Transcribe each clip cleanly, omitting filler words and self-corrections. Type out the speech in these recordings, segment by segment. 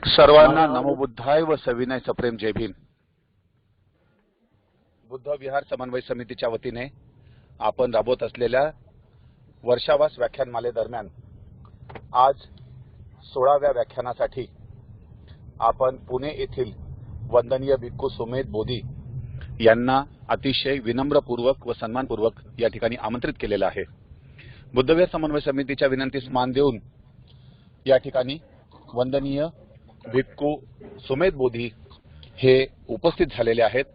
सर्वांना नमो बुद्धाय व सविनय सप्रेम जय भीम। बुद्ध विहार समन्वय समितीच्या वतीने आपण राबवत असलेल्या वर्षावास व्याख्यानमालेदरम्यान आज 16व्या व्याख्यानासाठी आपण पुणे येथील वंदनीय भिक्खू सुमेध बोधी यांना अतिशय विनम्रपूर्वक व सन्मानपूर्वक या ठिकाणी आमंत्रित केलेलं आहे। बुद्ध विहार समन्वय समितीच्या विनंतीस मान देऊन या ठिकाणी वंदनीय भिक्खू सुमेध बोधी हे उपस्थित झालेले आहेत।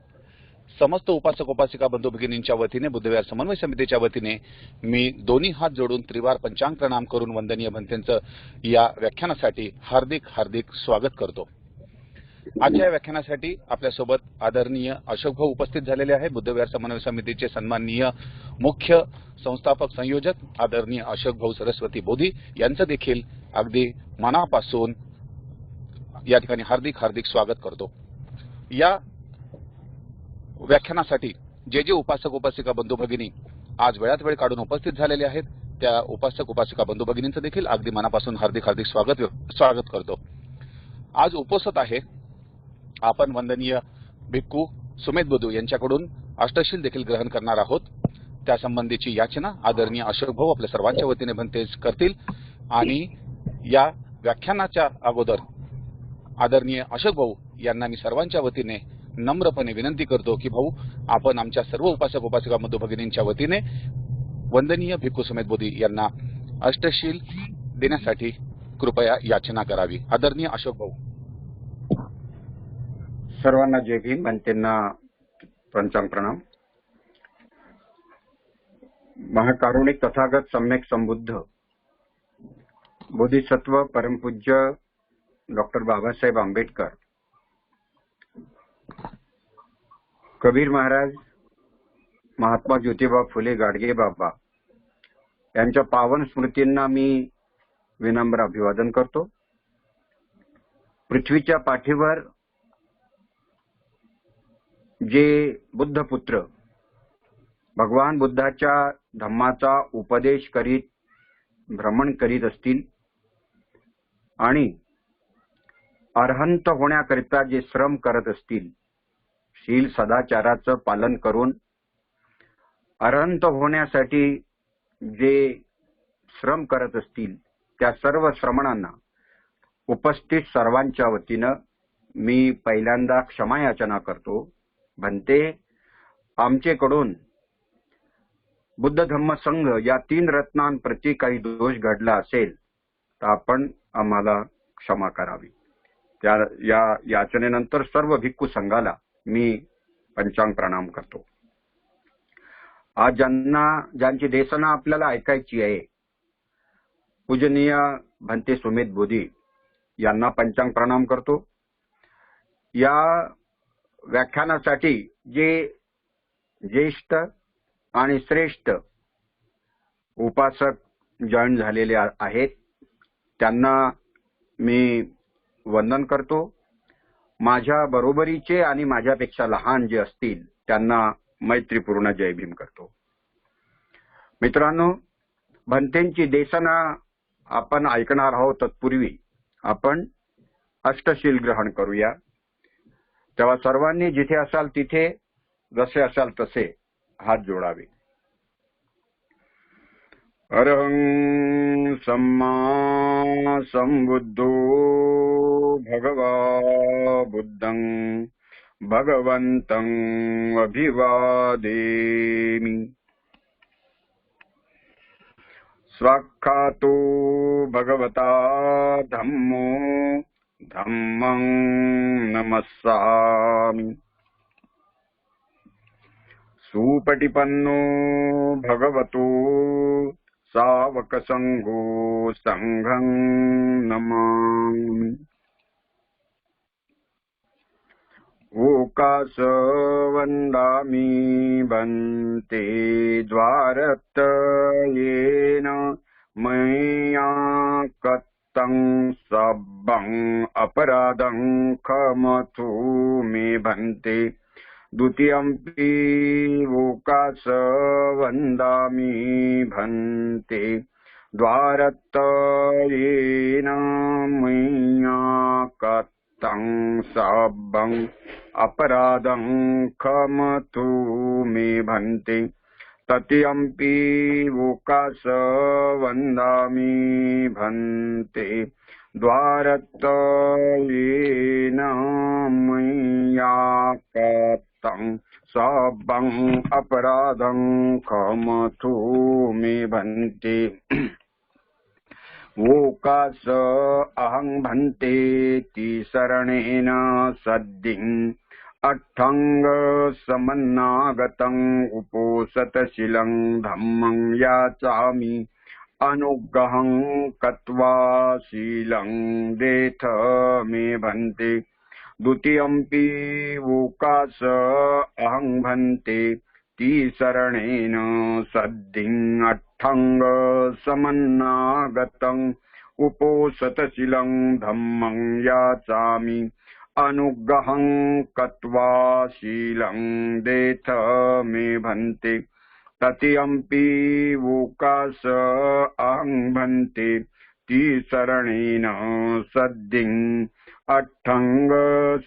समस्त उपासक उपासिका बंधू भगिनींच्या वतीने बुद्ध विहार समन्वय समितीच्या वतीने मी दोन्ही हात जोडून त्रिवार पंचांग प्रणाम करून वंदनीय भंतेंचं या व्याख्यानासाठी हार्दिक हार्दिक स्वागत करतो। आजच्या व्याख्यानासाठी आपल्यासोबत आदरणीय अशोक भाऊ उपस्थित झालेले आहे। बुद्ध विहार समन्वय समितीचे सन्माननीय मुख्य संस्थापक संयोजक आदरणीय अशोक भाऊ सरस्वती बोधी यांचं देखील अगदी मनापासून या ठिकाणी हार्दिक हार्दिक स्वागत करतो। या व्याख्यानासाठी जे उपासक उपासिका बंधू भगिनी आज वेळात वेळ काढून उपस्थित झालेले आहेत त्या उपासक उपासिका बंधू भगिनींचं देखील अगदी मनापासून हार्दिक हार्दिक स्वागत करतो। आज उपोषित आहे आपण वंदनीय भिक्खू सुमेध बोधी यांच्याकडून अष्टशील देखील ग्रहण करणार आहोत। त्या संबंधीची याचना आदरणीय अशोक भाऊ आपल्या सर्वांच्या वतीने भंतेज करतील आणि या व्याख्यानाच्या अगोदर आदरणीय अशोक भाऊ यांना मी सर्वांच्या वतीने नम्रपणे विनंती करतो की भाऊ आपण आमच्या सर्व उपासक उपासिका बंधू भगिनींच्या वतीने वंदनीय भिक्खू सुमेध बोधी यांना अष्टशील देण्यासाठी कृपया याचना करावी। आदरणीय अशोक भाऊ। सर्वांना जय भीम। भंतेंना पंचांग प्रणाम। महाकारुणिक तथागत सम्यक संबुद्ध बोधिसत्व परमपूज्य डॉक्टर बाबासाहेब आंबेडकर, कबीर महाराज, महात्मा ज्योतिबा फुले गाडगे बाबा यांच्या पावन स्मृतींना मी विनम्र अभिवादन करतो। पृथ्वीच्या पाठीवर जे बुद्धपुत्र भगवान बुद्धाच्या धम्माचा उपदेश करीत भ्रमण करीत असतील आणि अरहंत होण्याकरिता जे श्रम करत असतील, शील सदाचाराचं पालन करून अरहंत होण्यासाठी जे श्रम करत असतील त्या सर्व श्रमणांना उपस्थित सर्वांच्या वतीनं मी पहिल्यांदा क्षमायाचना करतो। भंते, आमचेकडून बुद्ध धम्म संघ या 3 रत्नांप्रती काही दोष घडला असेल तर आपण आम्हाला क्षमा करावी। या याचनेनंतर सर्व भिक्खू संघाला मी पंचांग प्रणाम करतो। आज ज्यांची देशना आपल्याला ऐकायची आहे, पूजनीय भंते सुमेध बोधी यांना पंचांग प्रणाम करतो। या व्याख्यानासाठी जे ज्येष्ठ आणि श्रेष्ठ उपासक जॉईन झालेले आहेत त्यांना मी वंदन करतो। माझ्या बरोबरीचे आणि माझ्यापेक्षा लहान जे असतील त्यांना मैत्रीपूर्ण जय भीम करतो। मित्रांनो, भंतेंची देशना आपण ऐकणार आहोत। तत्पूर्वी आपण अष्टशील ग्रहण करूया। तेव्हा सर्वांनी जिथे असाल तिथे जसे असाल तसे हात जोडावे। अरहं सम्मा संबुद्धो भगवा बुद्धं भगवन्तं अभिवादेमि। स्वाख्यातो भगवता धम्मो धम्मं नमस्सामि। सुपटिपन्नो भगवतो सावक संघो संघं नमामि। ओकास वन्दामि भन्ते द्वारत्वयेन मया कत्तं सब्बं अपराधं क्षमतु मे भन्ते। द्वितीयंपि ओकास वन्दामि भन्ते द्वारत्वयेन मया सब्बं अपराधं क्षमतु मे भन्ते तत्यंपि वोकास वन्दामि भन्ते द्वारत्वेन मय्या कृतं सब्बं अपराधं क्षमतु मे भन्ते वोकास अहं भन्ते तिसरणेन सद्दिं अट्ठंग समन्नागतं उपोसतशीलं धम्मं याचामि अनुग्रहं कत्वा शीलं देथ मे भन्ते द्वितीयंपि वोकास अहं भन्ते तिसरणेन सद्दिं अट्ठंग समन्नागतं उपोसतशीलं धम्मं याचामि अनुग्रहं कत्वा शीलं देथ मे भन्ते तत्यंपि वोकास अहं भन्ते तिसरणेन सद्दिं अट्ठंग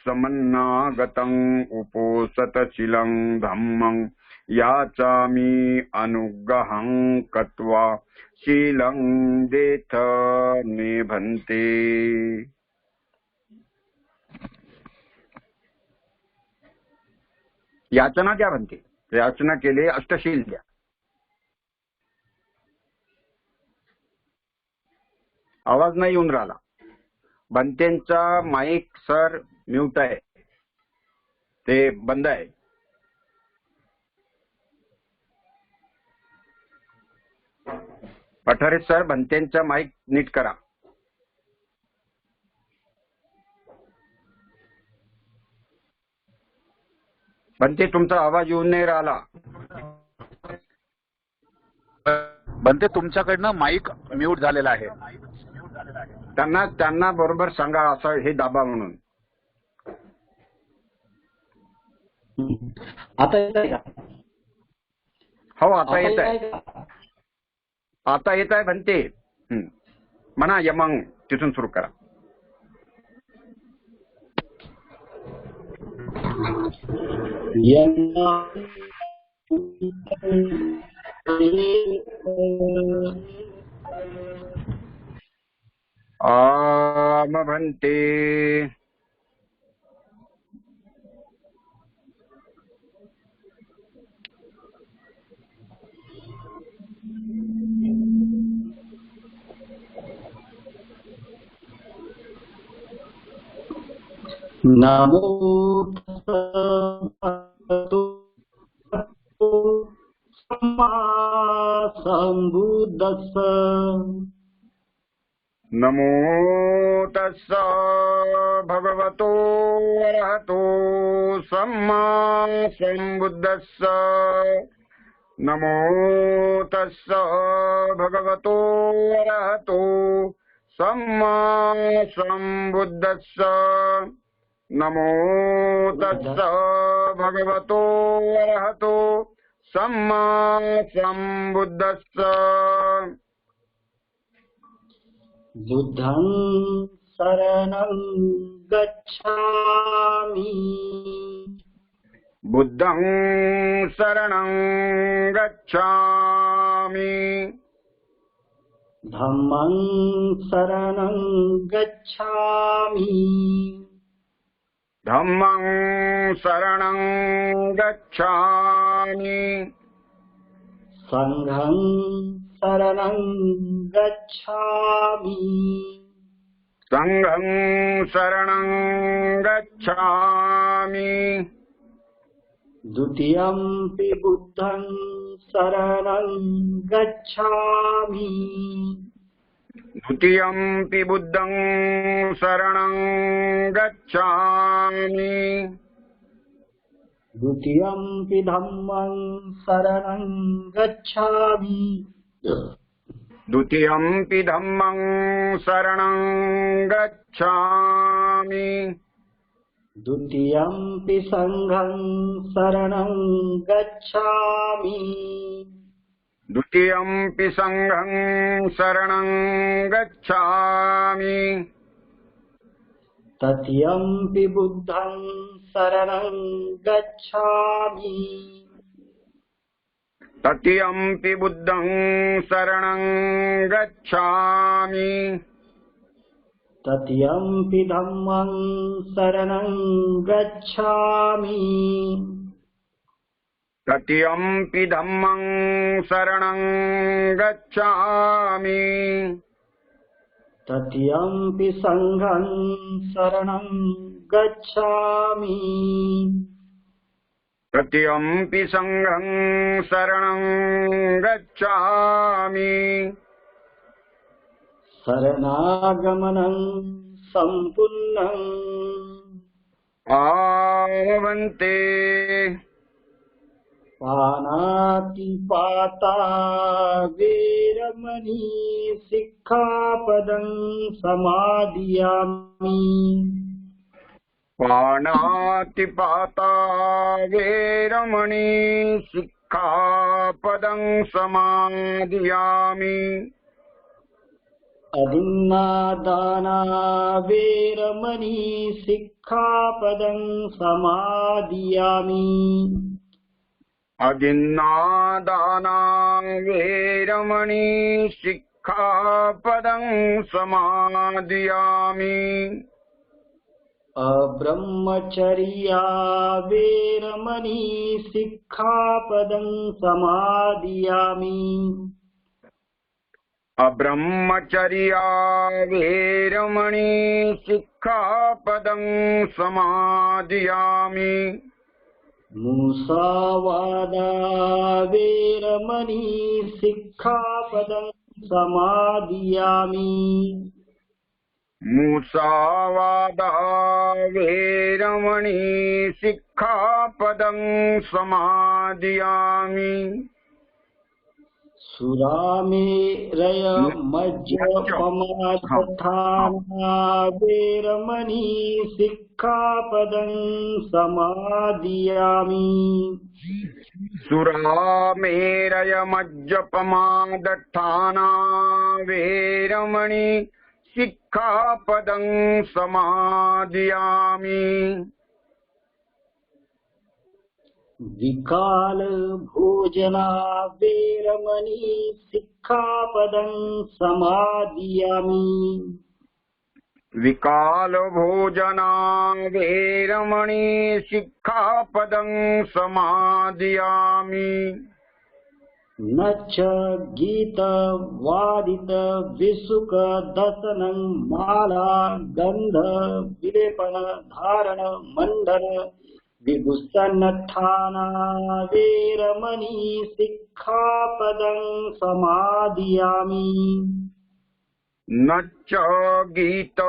समन्नागतं उपोसतशीलं धम्मं याचामि अनुग्रहं कत्वा शीलं देथ मे भन्ते। याचना द्या म्हणते, याचना केले अष्टशील द्या. आवाज नाही येऊन राहिला. बनतेंचा माईक सर म्यूट आहे, ते बंद आहे. पठारे सर बनतेंचा माईक नीट करा. बनते तुमचा आवाज येऊन नाही राहिला. बनते तुमच्याकडनं माईक म्यूट झालेला आहे. त्यांना बरोबर सांगा असं हे दाबा म्हणून. आता येत आहे का? हो आता येत आहे. आता येत आहे बनते. म्हणा यमंग तिथून सुरू करा. आम भन्ते नमो सम्मा सम्बुद्धस्स. नमो तस्स भगवतो अरहतो सम्मा सम्बुद्धस्स. नमो तस्स भगवतो अरहतो सम्मा सम्बुद्धस्स. नमो तस्स भगवतो अरहतो सम्मा सम्बुद्धस्स. बुद्धं शरणं गच्छामि. बुद्धं शरणं गच्छामि. धम्मं शरणं गच्छामि. धम्मं शरणं गच्छामि. संघं शरणं गच्छामि. संघं शरणं गच्छामि. द्वितीयंपि बुद्धं शरणं गच्छामि. द्वितीयंपि बुद्धं शरणं गच्छामि. द्वितीयंपि धम्मं शरणं गच्छामि. द्वितीयंपि धम्मं शरणं गच्छामि. द्वितीयंपि संघं शरणं गच्छामि. द्वितीयंपि संघं शरणं गच्छामि. तथ्यंपि बुद्धं शरणं गच्छामि तथ्यंपि बुद्धं शरणं गच्छामि तथ्यंपि धम्मं शरणं गच्छामि तथ्यंपि धम्मं शरणं गच्छामि तथ्यंपि संघं शरणं गच्छामि तथ्यंपि संघं शरणं गच्छामि शरणागमनं सम्पूर्णम् आवन्ते पानातिपाता वेरमणि सिक्खापदं समादियामि पाणातिपाता वेरमणि सिक्खापदं समादियामि अदिन्नादाना वेरमणि सिक्खापदं समादियामि अदिन्नादाना वेरमणि सिक्खापदं समादियामि अब्रह्मचर्या वेरमणि सिक्खापदं समादियामि अब्रह्मचर्या वेरमणि सिक्खापदं समादियामि मुसावादा वेरमणि सिक्खापदं समादियामि मुसावादा वेरमणि सिक्खापदं समादियामि सुरामेरय मज्जपमादधाना वेरमणि सिक्खापदं समादियामि सुरामेरयमज्जपमादठाना वेरमणि सिक्खापदं समादियामि विकाल भोजना वेरमणि सिक्खापदं समादियामि विकाल भोजना वेरमणि सिक्खापदं समादियामि न च गीत वादित विसुक दशनं माला गंध विलेपन धारण मंडन विभूषणठाना वेरमणि सिक्खापदं समादियामि न च गीत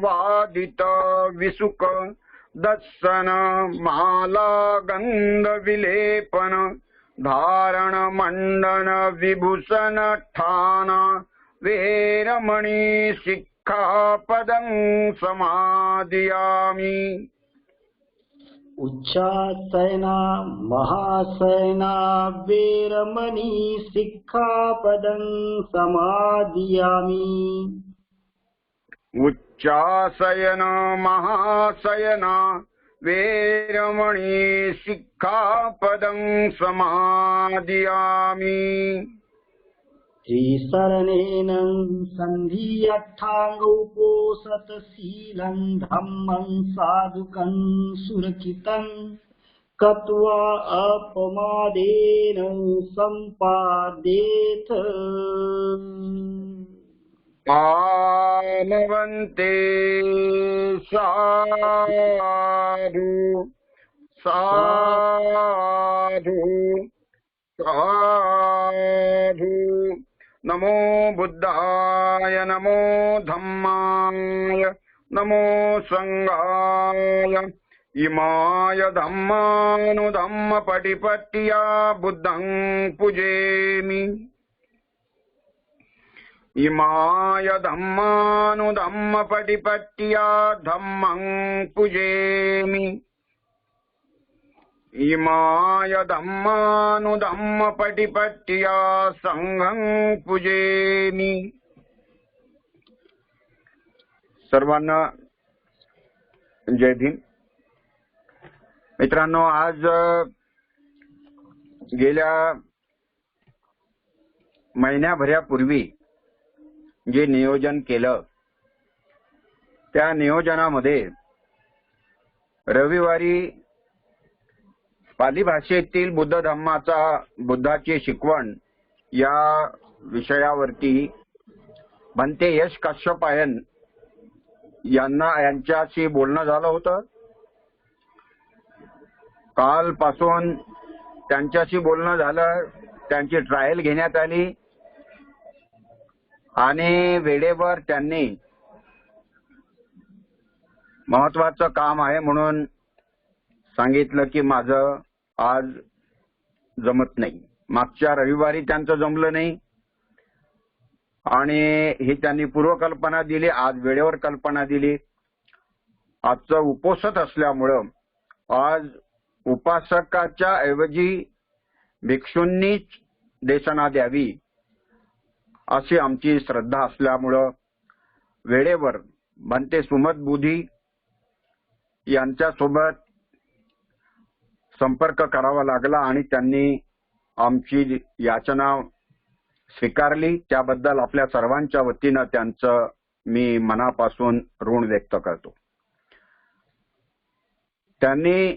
वादित विसुक दर्शन माला गंध विलेपन धारण मंडन विभूषण ठान वेरमणि सिक्खापदं समादियामि उच्चासना महासना वेरमणि सिक्खापदं समादियामि उच्चासयन महासयन वेरमणि सिक्खापदं समादियामि त्रिशरणेन सन्धियट्ठाङ्गोपोषतशीलं धम्मं साधुकं सुरक्षितं कत्वा अपमादेन सम्पादेथ आमवन्ते साधु साधु साधु नमो बुद्धाय नमो धम्माय नमो संघाय इमाय धम्मानुधम्म पटिपट्टिया बुद्धं पूजेमि इमाय धम्मानुधम्म पटिपट्टिया धम्मं पूजेमि इमाय धम्मानुधम्म पटिपट्टिया संघं पूजेमि। सर्वांना जय भीम. मित्रांनो, आज गेल्या महिन्याभरापूर्वी जे नियोजन केलं त्या नियोजनामध्ये रविवारी पाली भाषेतील बुद्ध धम्माचा बुद्धाची शिकवण या विषयावरती भंते यश काश्यपायन यांच्याशी बोलणं झालं होतं. कालपासून त्यांच्याशी बोलणं झालं, त्यांची ट्रायल घेण्यात आली आणि वेळेवर त्यांनी महत्वाचं काम आहे म्हणून सांगितलं की माझं आज जमत नाही. मागच्या रविवारी त्यांचं जमलं नाही आणि ही त्यांनी पूर्वकल्पना दिली. आज वेळेवर कल्पना दिली. आजचं उपोषण असल्यामुळं आज उपासकाच्या ऐवजी भिक्षूंनीच देशना द्यावी अशी आमची श्रद्धा असल्यामुळं वेळेवर भंते सुमत बुधी यांच्यासोबत संपर्क करावा लागला आणि त्यांनी आमची याचना स्वीकारली. त्याबद्दल आपल्या सर्वांच्या वतीनं त्यांचं मी मनापासून ऋण व्यक्त करतो. त्यांनी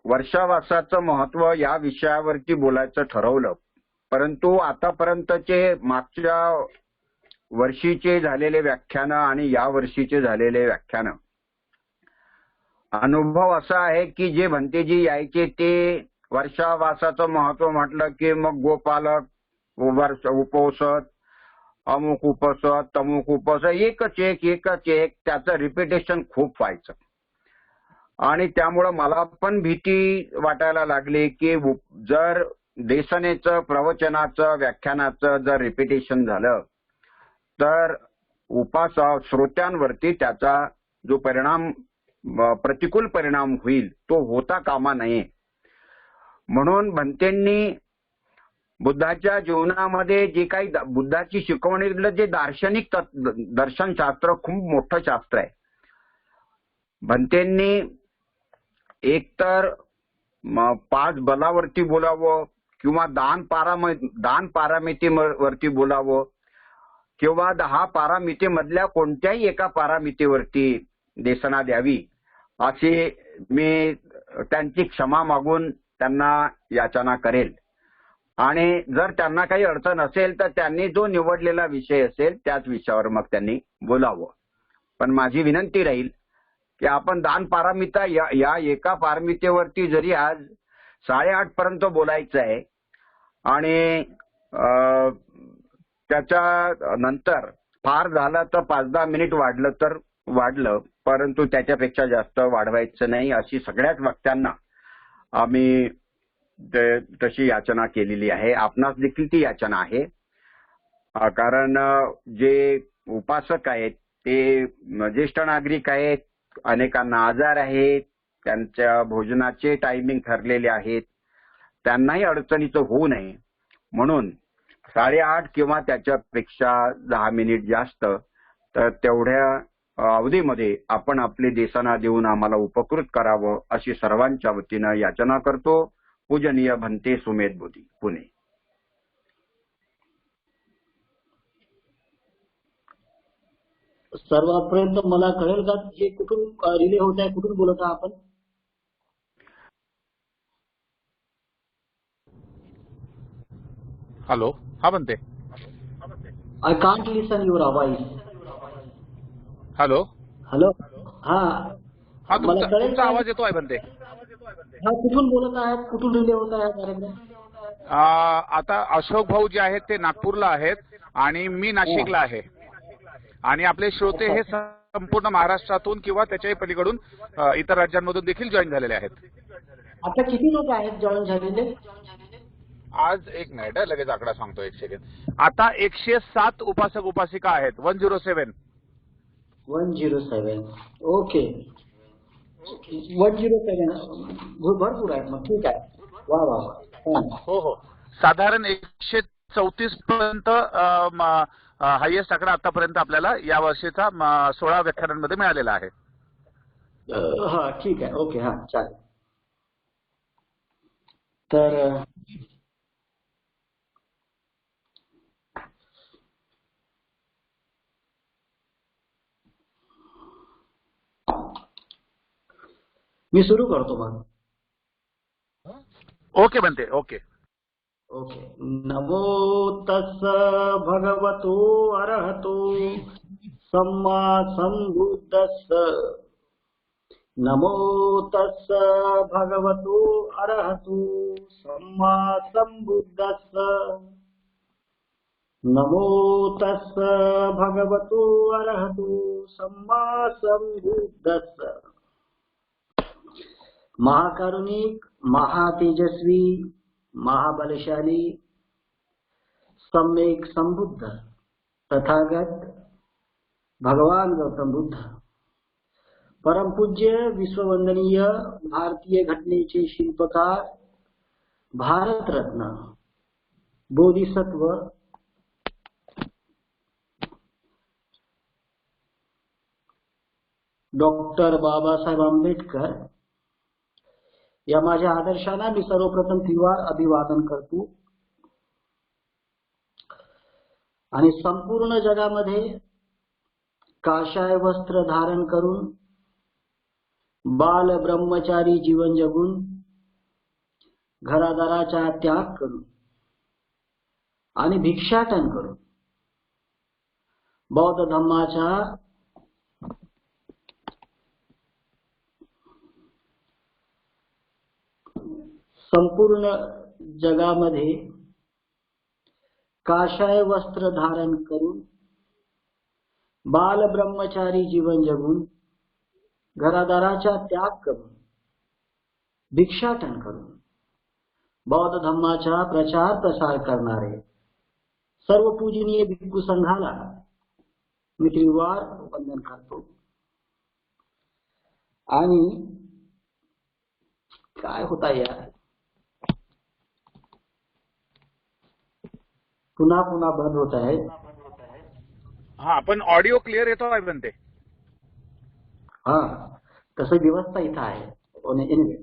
वर्षावासाचं महत्व या विषयावरती बोलायचं ठरवलं, परंतु आतापर्यंतचे मागच्या वर्षीचे झालेले व्याख्यानं आणि या वर्षीचे झालेले व्याख्यानं अनुभव असा आहे की जे भंतेजी यायचे ते वर्षावासाचं महत्व म्हटलं की मग गोपालक, उपोषण, अमुक उपसत, तमुक उपसत, एकच एक त्याचं रिपिटेशन खूप व्हायचं आणि त्यामुळं मला पण भीती वाटायला लागली की जर देशनेचं, प्रवचनाचं, व्याख्यानाचं जर रिपिटेशन झालं तर श्रोत्यांवरती त्याचा जो परिणाम, प्रतिकूल परिणाम होईल तो होता कामा नये. म्हणून भंतेंनी बुद्धाच्या जीवनामध्ये जे काही बुद्धाची शिकवणीतलं जे दार्शनिक दर्शनशास्त्र खूप मोठं शास्त्र आहे. भंतेंनी एकतर 5 बलावरती बोलावं किंवा दान पारामितीवरती बोलावं किंवा 10 पारामितीमधल्या कोणत्याही एका पारामितीवरती देशना द्यावी अशी मी त्यांची क्षमा मागून त्यांना याचना करेल. आणि जर त्यांना काही अडचण असेल तर त्यांनी जो निवडलेला विषय असेल त्याच विषयावर मग त्यांनी बोलावं. पण माझी विनंती राहील की आपण दान पारामिता या एका पारमितेवरती जरी आज 8:30 पर्यंत बोलायचं आहे आणि त्याच्या नंतर फार झालं तर 5-10 मिनिट वाढलं तर वाढलं, परंतु त्याच्यापेक्षा जास्त वाढवायचं नाही अशी सगळ्याच वक्त्यांना आम्ही तशी याचना केलेली आहे. आपणास देखील ती याचना आहे. कारण जे उपासक आहेत ते ज्येष्ठ नागरिक आहेत, अनेकांना आजार आहेत, त्यांच्या भोजनाचे टायमिंग ठरलेले आहेत, त्यांनाही अडचणीचं होऊ नये म्हणून 8:30 किंवा त्याच्यापेक्षा 10 मिनिट जास्त, तर तेवढ्या अवधीमध्ये आपण आपली देशना देऊन आम्हाला उपकृत करावं अशी सर्वांच्या वतीनं याचना करतो. पूजनीय भंते सुमेध बुधी, पुणे. सर्वांपर्यंत मला कळेल का हे कुठून रिले होत आहे, कुठून बोलत आहात आपण? हॅलो, हा बनते. आय कांट लिसन युअर आवाज. हॅलो हॅलो, हा हा, मला कळेल तुमचा आवाज येतो आहे बनते. हा, कुठून बोलत आहात, कुठून रिले होत आहे कार्यक्रम? आता अशोक भाऊ जे आहेत ते नागपूरला आहेत आणि मी नाशिकला आहे आणि आपले श्रोते हे संपूर्ण महाराष्ट्रातून किंवा त्याच्याही पलीकडून इतर राज्यांमधून देखील जॉईन झालेले आहेत. आता किती लोक आहेत जॉईन झालेले? आज एक मिनिट आहे, लगेच आकडा सांगतो, 1 सेकंड. आता 107 उपासक उपासिका आहेत. 107. 107. ओके, 107 भरपूर आहेत मग. ठीक आहे, वा वा वा. हो हो, साधारण 134 पर्यंत हायएस्ट आकडा आतापर्यंत आपल्याला या वर्षीचा 16 व्याख्यानांमध्ये मिळालेला आहे. हा ठीक आहे, ओके, हा चालेल. तर मी सुरू करतो मग. ओके बनते, ओके. ओके. नमो तस्स भगवतो अरहतो सम्मा संबुद्धस्स. नमो तस्स भगवतो अरहतो सम्मा संबुद्धस्स. नमो तस्स भगवतो अरहतो सम्मा संबुद्धस्स. महाकारुणिक, महातेजस्वी, महाबलशाली, सम्यक संबुद्ध तथागत भगवान गौतम बुद्ध, परमपूज्य विश्ववंदनीय भारतीय घटनेचे शिल्पकार, भारतरत्न, बोधिसत्व डॉक्टर बाबासाहेब आंबेडकर या माझ्या आदर्शांना मी सर्वप्रथम त्रिवार अभिवादन करतो आणि संपूर्ण जगामध्ये काशाय वस्त्र धारण करून बाल ब्रह्मचारी जीवन जगून घरादाराचा त्याग करून आणि भिक्षाटन करून बौद्ध धम्माच्या संपूर्ण जगामध्ये काशाय वस्त्र धारण करून बाल ब्रह्मचारी जीवन जगून घरादाराचा त्याग करून भिक्षाटन करून बौद्ध धम्माचा प्रचार प्रसार करणारे सर्व पूजनीय भिक्खू संघाला मी त्रिवार वंदन करतो. आणि काय होता यार, पुन्हा पुन्हा बंद होत आहे. हा, पण ऑडिओ क्लिअर येतो आहे बनते. हा, तसं व्यवस्था इथं आहे. एनिवे,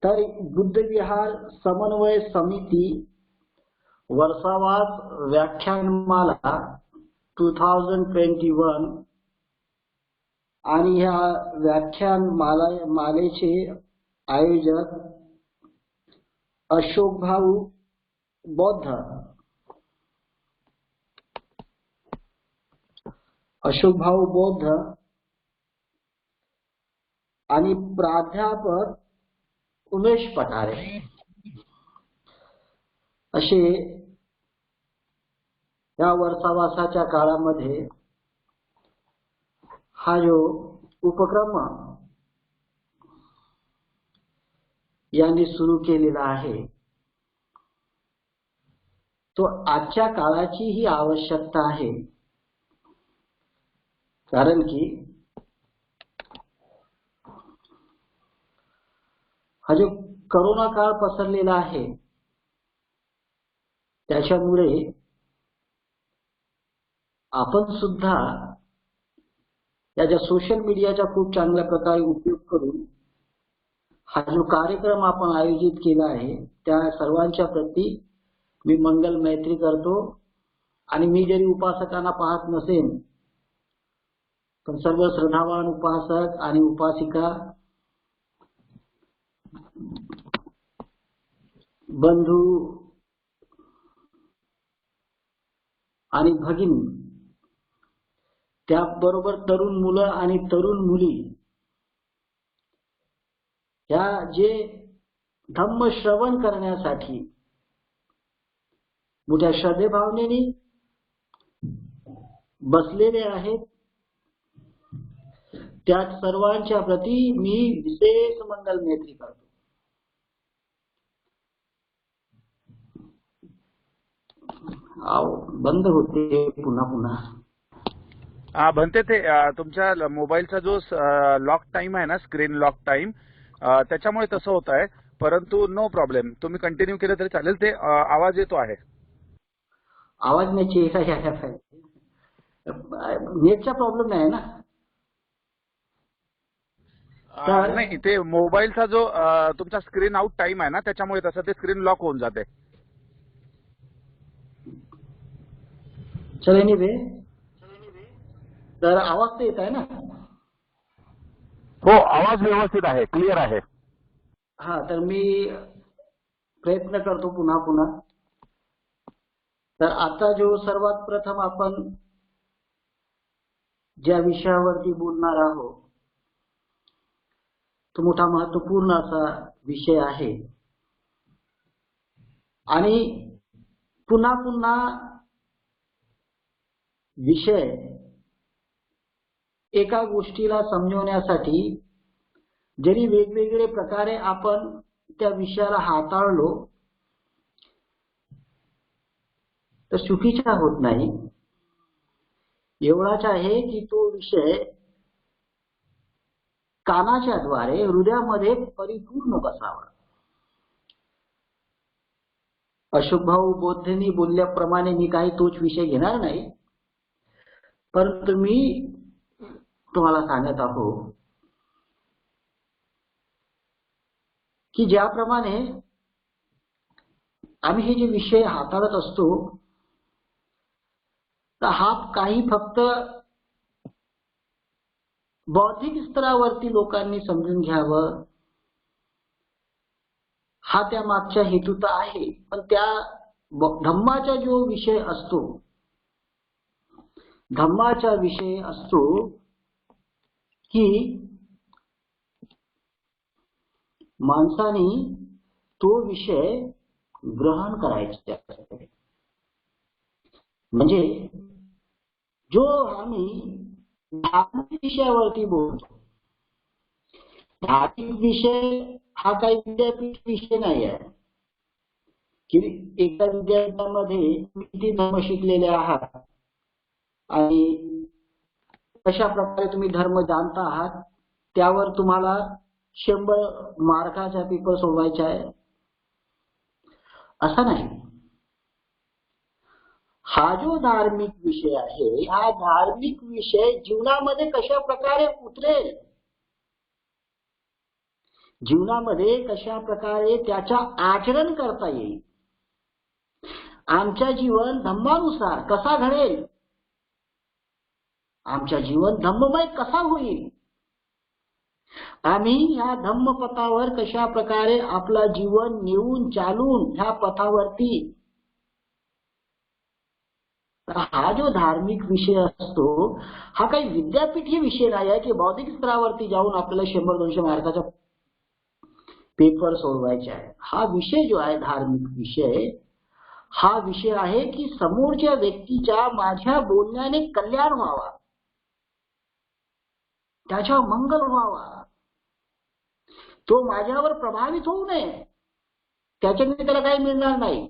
तर बुद्ध विहार समन्वय समिती वर्षावास व्याख्यानमाला 2021 आणि ह्या व्याख्यानमालेचे आयोजक अशोक भाऊ बौद्ध, अशोक भाऊ बौद्ध आणि प्राध्यापक उमेश पठारे असे या वर्षावासाच्या काळामध्ये हा जो उपक्रम यांनी सुरू केलेला आहे तो आजच्या काळाची ही आवश्यकता आहे. कारण की हा जो करोना काळ पसरलेला आहे त्याच्यामुळे आपण सुद्धा याच्या सोशल मीडियाचा खूप चांगल्या प्रकारे उपयोग करून हा जो कार्यक्रम आपण आयोजित केला आहे त्या सर्वांच्या प्रती मी मंगल मैत्री करतो. आणि मी जरी उपासकांना पाहत नसेन पण सर्व श्रद्धावान उपासक आणि उपासिका बंधू आणि भगिनी, त्याबरोबर तरुण मुलं आणि तरुण मुली ह्या जे धम्म श्रवण करण्यासाठी मोठ्या श्रद्धेभावनेने बसलेले आहेत त्या सर्वांच्या प्रती मी विशेष मंगल मैत्री करतो. बंद होते पुन्हा पुन्हा. बनते ते तुमच्या मोबाईलचा जो लॉक टाइम आहे ना, स्क्रीन लॉक टाइम, त्याच्यामुळे तसं होत आहे. परंतु नो प्रॉब्लेम, तुम्ही कंटिन्यू केलं तरी चालेल. ते आवाज येतो आहे. आवाज नाही यायला नेटचा प्रॉब्लेम नाही ना. नाही, ते मोबाईलचा जो तुमचा स्क्रीन आउट टाइम आहे ना, त्याच्यामुळे तसं ते स्क्रीन लॉक होऊन जाते. चल एनिवे, तर आवाज तर येत आहे ना? हो, आवाज व्यवस्थित आहे, क्लिअर आहे. हा, तर मी प्रयत्न करतो पुन्हा पुन्हा. तर आता जो सर्वात प्रथम आपण ज्या विषयावरती बोलणार आहोत तो मोठा महत्वपूर्ण असा विषय आहे. आणि पुन्हा पुन्हा विषय एका गोष्टीला समजवण्यासाठी जरी वेगवेगळे प्रकारे आपण त्या विषयाला हाताळलो तर चुकीचा होत नाही. एवढाच आहे की तो विषय कानाच्या द्वारे हृदयामध्ये परिपूर्ण बसावा. अशोक भाऊ बोद्धेंनी बोलल्याप्रमाणे मी काही तोच विषय घेणार नाही, परंतु मी तुम्हाला सांगत आहो की ज्याप्रमाणे आम्ही हे जे विषय हाताळत असतो तर हा काही फक्त बौद्धिक स्तरावरती लोकांनी समजून घ्यावं हा त्या मागचा हेतू तर आहे, पण त्या धम्माचा जो विषय असतो, धम्माचा विषय असतो की माणसाने तो विषय ग्रहण करायचा असतो. म्हणजे जो आम्ही धार्मिक विषयावरती बोलतो, धार्मिक विषय हा काही विद्यापीठ विषय नाही आहे की एका विद्यापीठामध्ये किती धर्म शिकलेले आहात आणि कशा प्रकारे तुम्ही धर्म जाणता आहात त्यावर तुम्हाला 100 मार्काचा पेपर सोडवायचा आहे असं नाही. हा जो धार्मिक विषय आहे, हा धार्मिक विषय जीवनामध्ये कशा प्रकारे उतरेल, जीवनामध्ये कशा प्रकारे त्याचा आचरण करता येईल, आमच्या जीवन धम्मानुसार कसा घडेल, आमच्या जीवन धम्ममय कसा होईल, आम्ही ह्या धम्मपथावर कशा प्रकारे आपला जीवन नेऊन चालून ह्या पथावरती, हा जो धार्मिक विषय असतो हा काही विद्यापीठी विषय नाही आहे की बौद्धिक स्तरावरती जाऊन आपल्याला 100-200 मार्काचा पेपर सोडवायचा आहे. हा विषय जो आहे धार्मिक विषय, हा विषय आहे की समोरच्या व्यक्तीच्या माझ्या बोलण्याने कल्याण व्हावा, त्याच्या मंगल व्हावा, तो माझ्यावर प्रभावित होऊ नये, त्याच्याने त्याला काही मिळणार नाही,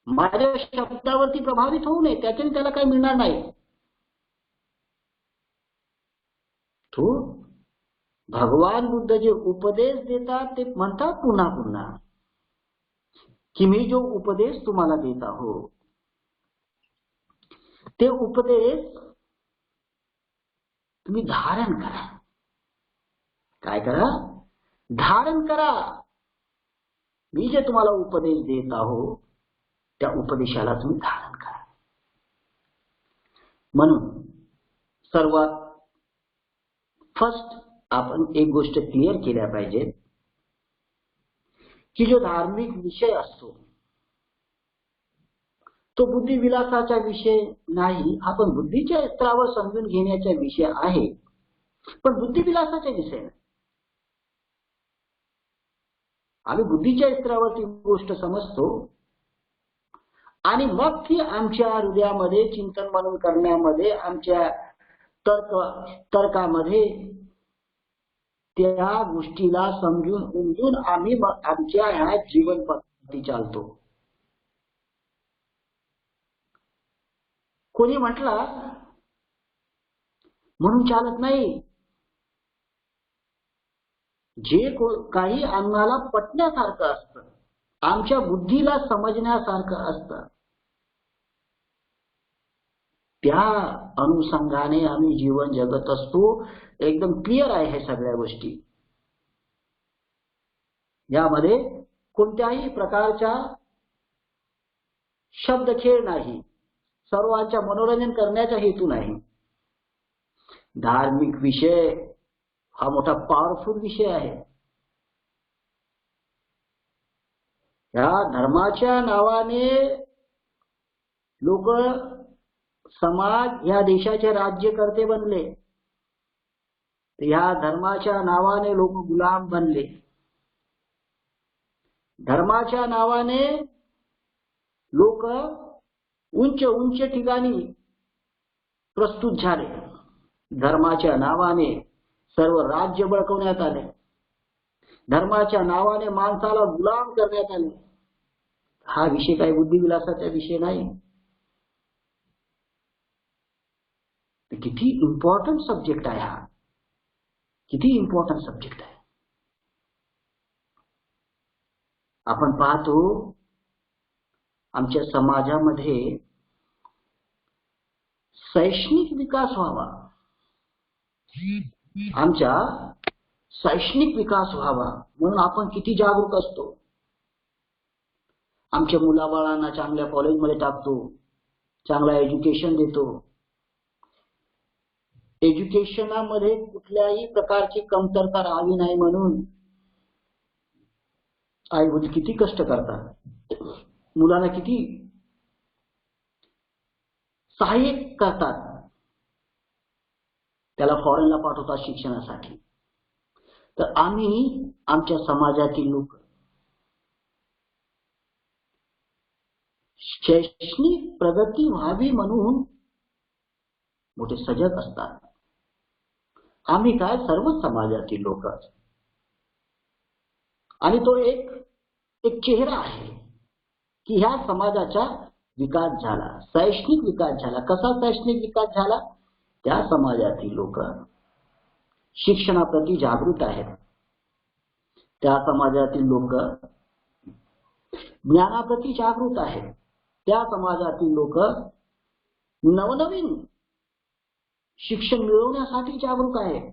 माझ्या शब्दावरती प्रभावित होऊ नये, त्याच्याने त्याला काही मिळणार नाही. तो भगवान बुद्ध जे उपदेश देतात ते म्हणतात पुन्हा पुन्हा की मी जो उपदेश तुम्हाला देत आहो ते उपदेश तुम्ही धारण करा. काय करा? धारण करा. मी जे तुम्हाला उपदेश देत आहो त्या उपदेशाला तुम्ही धारण करा. म्हणून सर्वात फर्स्ट आपण एक गोष्ट क्लिअर केल्या पाहिजे की जो धार्मिक विषय असतो तो बुद्धिविलासाचा विषय नाही, आपण बुद्धीच्या स्तरावर समजून घेण्याचा विषय आहे, पण बुद्धिविलासाचा विषय नाही. आम्ही बुद्धीच्या स्तरावरती गोष्ट समजतो आणि मग ती आमच्या हृदयामध्ये चिंतन मनन करण्यामध्ये, आमच्या तर्कामध्ये त्या गोष्टीला समजून उमजून आम्ही आमच्या ह्या जीवन पद्धती चालतो. कोणी म्हटला म्हणून चालत नाही. जे काही आम्हाला पटण्यासारखं असतं, आमच्या बुद्धीला समजण्यासारखं असतं, त्या अनुषंगाने आम्ही जीवन जगत असतो. एकदम क्लिअर आहे हे सगळ्या गोष्टी. यामध्ये कोणत्याही प्रकारचा शब्दखेळ नाही, सर्वांच्या मनोरंजन करण्याचा हेतू नाही. धार्मिक विषय हा मोठा पॉवरफुल विषय आहे. या धर्माच्या नावाने लोक, समाज या देशाचे राज्यकर्ते बनले. या धर्माच्या नावाने लोक गुलाम बनले. धर्माच्या नावाने लोक उंच उंच ठिकाणी प्रस्तुत झाले. धर्माच्या नावाने सर्व राज्य बळकवण्यात आले. धर्माच्या नावाने माणसाला गुलाम करण्यात आले. हा विषय काही बुद्धिविलासाचा विषय नाही. किती इम्पॉर्टंट सब्जेक्ट आहे हा, किती इम्पॉर्टंट सब्जेक्ट आहे. आपण पाहतो आमच्या समाजामध्ये शैक्षणिक विकास व्हावा, आमच्या शैक्षणिक विकास व्हावा म्हणून आपण किती जागरूक असतो. आमच्या मुलाबाळांना चांगल्या कॉलेजमध्ये टाकतो, चांगला एज्युकेशन देतो. एज्युकेशनामध्ये कुठल्याही प्रकारची कमतरता राहावी नाही म्हणून आई वडील किती कष्ट करतात, मुलांना किती सहाय्य करतात, त्याला फॉरेनला पाठवतात शिक्षणासाठी. तर आम्ही आमच्या समाजातील लोक शैक्षणिक प्रगती व्हावी म्हणून मोठे सजग असतात. आम्ही काय सर्व समाजातील लोक, आणि तो एक चेहरा आहे की ह्या समाजाचा विकास झाला, शैक्षणिक विकास झाला. कसा शैक्षणिक विकास झाला? त्या समाजातील लोक शिक्षणाप्रती जागृत आहेत. त्या समाजातील लोक ज्ञानाप्रती जागृत आहेत. त्या समाजातील लोक नवनवीन शिक्षण मिळवण्यासाठी जागरूक आहेत.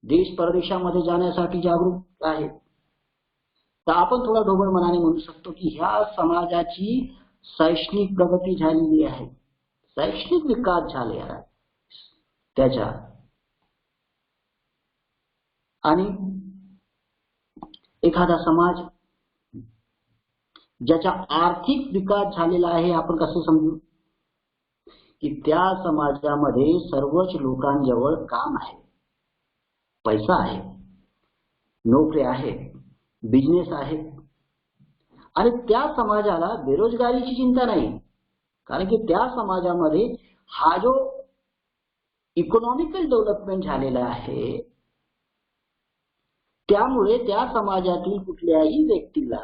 देश परदेशामध्ये जाण्यासाठी जागरूक आहेत. तर आपण थोडा ढोबळ मनाने म्हणू शकतो की ह्या समाजाची शैक्षणिक प्रगती झालेली आहे, शैक्षणिक विकास झाले आहे त्याच्या. आणि एखादा समाज ज्याचा आर्थिक विकास झालेला आहे, आपण कसं समजू की त्या समाजामध्ये सर्वच लोकांजवळ काम आहे, पैसा आहे, नोकरी आहे, बिझनेस आहे. आणि त्या समाजाला बेरोजगारीची चिंता नाही, कारण की त्या समाजामध्ये हा जो इकॉनॉमिकल डेव्हलपमेंट झालेला आहे, त्यामुळे त्या समाजातील कुठल्याही व्यक्तीला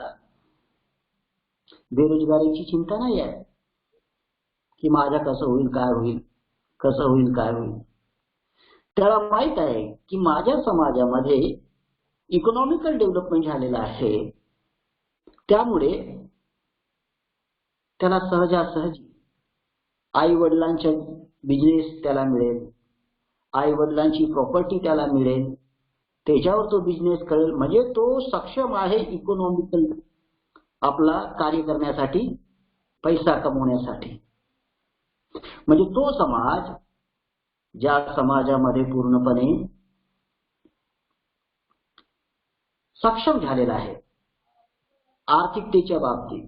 बेरोजगारीची चिंता नाही आहे की माझा कसं होईल, काय होईल, कसं होईल, काय होईल. त्याला माहित आहे की माझ्या समाजामध्ये इकॉनॉमिकल डेव्हलपमेंट झालेलं आहे, त्यामुळे त्याला सहजासहजी आई वडिलांचा बिझनेस त्याला मिळेल, आई वडिलांची प्रॉपर्टी त्याला मिळेल, त्याच्यावर तो बिझनेस करेल. म्हणजे तो सक्षम आहे इकॉनॉमिकल आपला कार्य करण्यासाठी, पैसा कमवण्यासाठी. म्हणजे तो समाज ज्या समाजामध्ये पूर्णपणे सक्षम झालेला आहे आर्थिकतेच्या बाबतीत,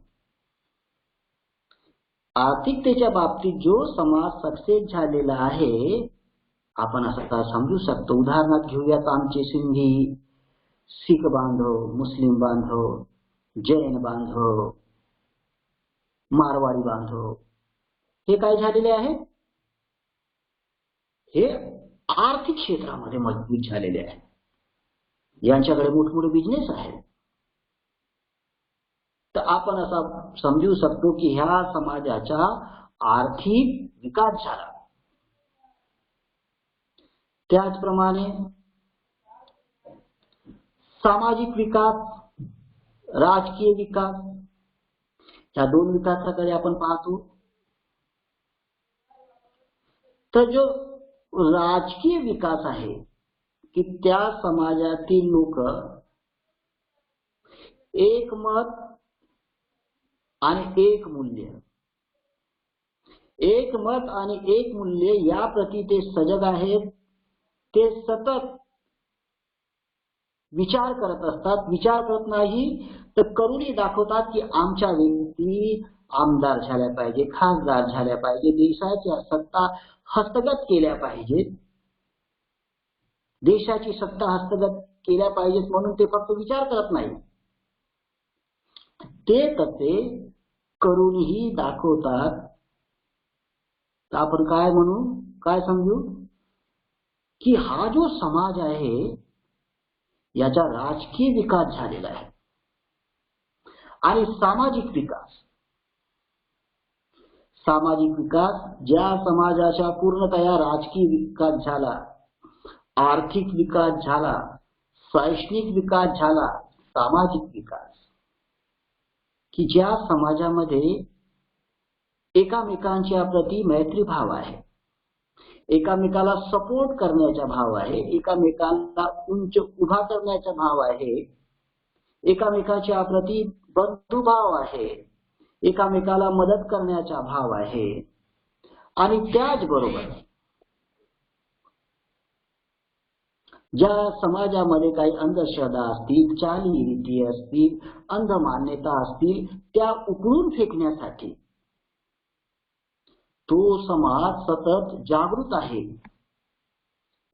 आर्थिकतेच्या बाबतीत जो समाज सक्सेस झालेला आहे, आपण असं समजू शकतो. उदाहरणार्थ घेऊयात आमचे सिंधी, शीख बांधव, मुस्लिम बांधव, जैन बांधव, मारवाडी बांधव, हे काय झालेले आहे? हे आर्थिक क्षेत्रामध्ये मजबूत झालेले आहे. यांच्याकडे मोठमोठे बिझनेस आहेत. तर आपण असा समजू शकतो की ह्या समाजाचा आर्थिक विकास झाला. त्याचप्रमाणे सामाजिक विकास, राजकीय विकास, या दोन विकासाकडे आपण पाहतो. तर जो राजकीय विकास आहे की त्या समाजातील लोक एक मत आणि एक मूल्य, एक मत आणि एक मूल्य या प्रती ते सजग आहेत. ते सतत विचार करत असतात. विचार करत नाही तर करूनही दाखवतात की आमच्या व्यक्ती आमदार झाल्या पाहिजे, खासदार झाल्या पाहिजे, देशाच्या सत्ता हस्तगत केल्या पाहिजेत, देशाची सत्ता हस्तगत केल्या पाहिजेत म्हणून ते फक्त विचार करत नाही, ते तसे करूनही दाखवतात. तर आपण काय म्हणू, काय समजू की हा जो समाज आहे याचा राजकीय विकास झालेला आहे. आणि सामाजिक विकास, सामाजिक विकास ज्या समाजाचा पूर्णतया राजकीय विकास झाला, आर्थिक विकास झाला, शैक्षणिक विकास झाला, सामाजिक विकास की ज्या समाजामध्ये एकामेकांच्या प्रती मैत्रीभाव आहे, एकामेकाला सपोर्ट करण्याचा भाव आहे, एकामेकांना उंच उभा करण्याचा भाव आहे, एकामेकाच्या प्रती बंधुभाव आहे, एकामेकाला मदत करण्याचा भाव आहे. आणि त्याचबरोबर ज्या समाजामध्ये काही अंधश्रद्धा असतील, चालीरीती असतील, अंध मान्यता असतील, त्या उकळून फेकण्यासाठी तो समाज सतत जागृत आहे.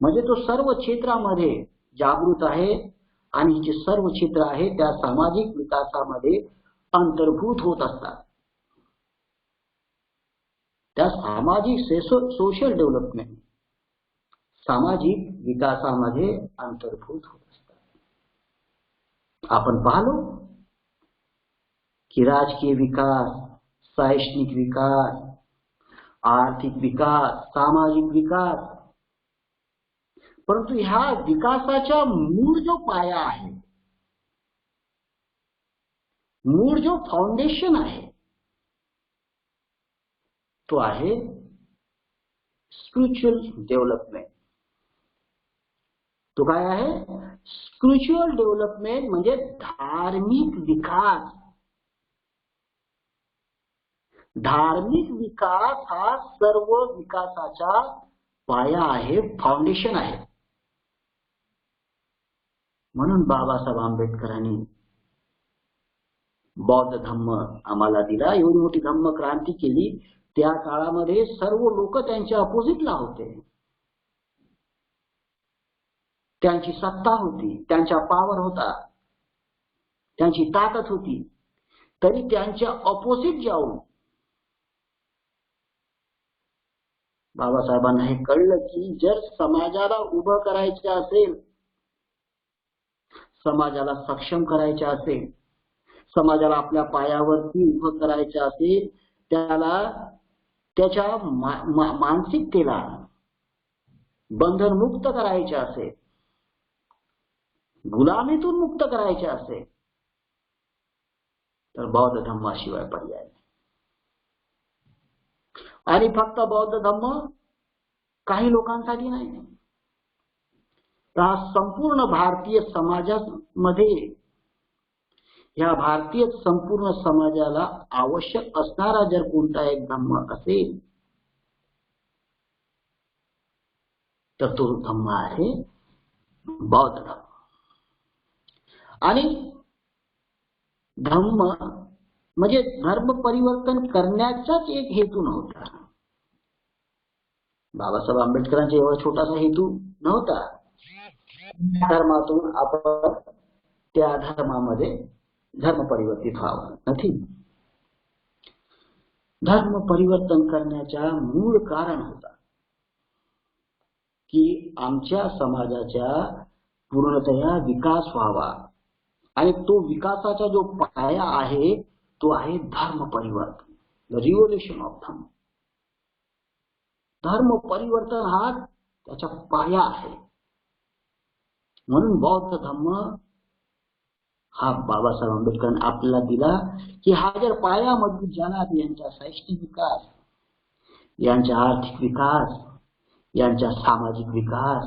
म्हणजे तो सर्व क्षेत्रामध्ये जागृत आहे आणि जे सर्व क्षेत्र आहे त्या सामाजिक विकासामध्ये अंतर्भूत होत असतात. त्या सामाजिक सोशल डेव्हलपमेंट, सामाजिक विकासामध्ये अंतर्भूत होत असतात. आपण पाहलो की राजकीय विकास, शैक्षणिक विकास, आर्थिक विकास, सामाजिक विकास, परंतु ह्या विकासाचा मूळ जो पाया आहे, मूळ जो फाउंडेशन आहे तो आहे स्पिरिच्युअल डेव्हलपमेंट. तो काय आहे? स्पिरिच्युअल डेव्हलपमेंट म्हणजे धार्मिक विकास. धार्मिक विकास हा सर्व विकासाचा पाया आहे, फाउंडेशन आहे. म्हणून बाबासाहेब आंबेडकरांनी बौद्ध धम्म आम्हाला दिला, एवढी मोठी धम्म क्रांती केली. त्या काळामध्ये सर्व लोक त्यांच्या अपोजिटला होते, त्यांची सत्ता होती, त्यांचा पॉवर होता, त्यांची ताकद होती, तरी त्यांच्या अपोजिट जाऊन बाबासाहेबांना हे कळलं की जर समाजाला उभं करायचं असेल, समाजाला सक्षम करायचं असेल, समाजाला आपल्या पायावरती उभं करायचं असेल, त्याला त्याच्या मानसिकतेला बंधनमुक्त करायचे असेल, गुलामीतून मुक्त करायचे असेल तर बौद्ध धम्माशिवाय पर्याय नाही. आणि फक्त बौद्ध धम्म काही लोकांसाठी नाही, तर संपूर्ण भारतीय समाजामध्ये, या भारतीय संपूर्ण समाजाला आवश्यक असणारा जर कोणता एक धम्म असेल तर तो धम्म आहे बौद्ध धम्म. आणि धम्म म्हणजे धर्म परिवर्तन करण्याचाच एक हेतू नव्हता. बाबासाहेब आंबेडकरांचा एवढा छोटासा हेतू नव्हता. धर्मातून आपण त्या धर्मामध्ये धर्म परिवर्तित व्हावं, नाही. धर्म परिवर्तन करण्याचा मूळ कारण होता की आमच्या समाजाचा पूर्णतया विकास व्हावा. आणि तो विकासाचा जो पाया आहे तो आहे धर्म परिवर्तन, रिव्होल्युशन ऑफ धर्म. धर्म परिवर्तन हा त्याचा पाया आहे. म्हणून बौद्ध धम्म हा बाबासाहेब आंबेडकरांनी आपल्याला दिला की हा जर पाया मजबूत झाला, यांचा शैक्षणिक विकास, यांचा आर्थिक विकास, यांचा सामाजिक विकास,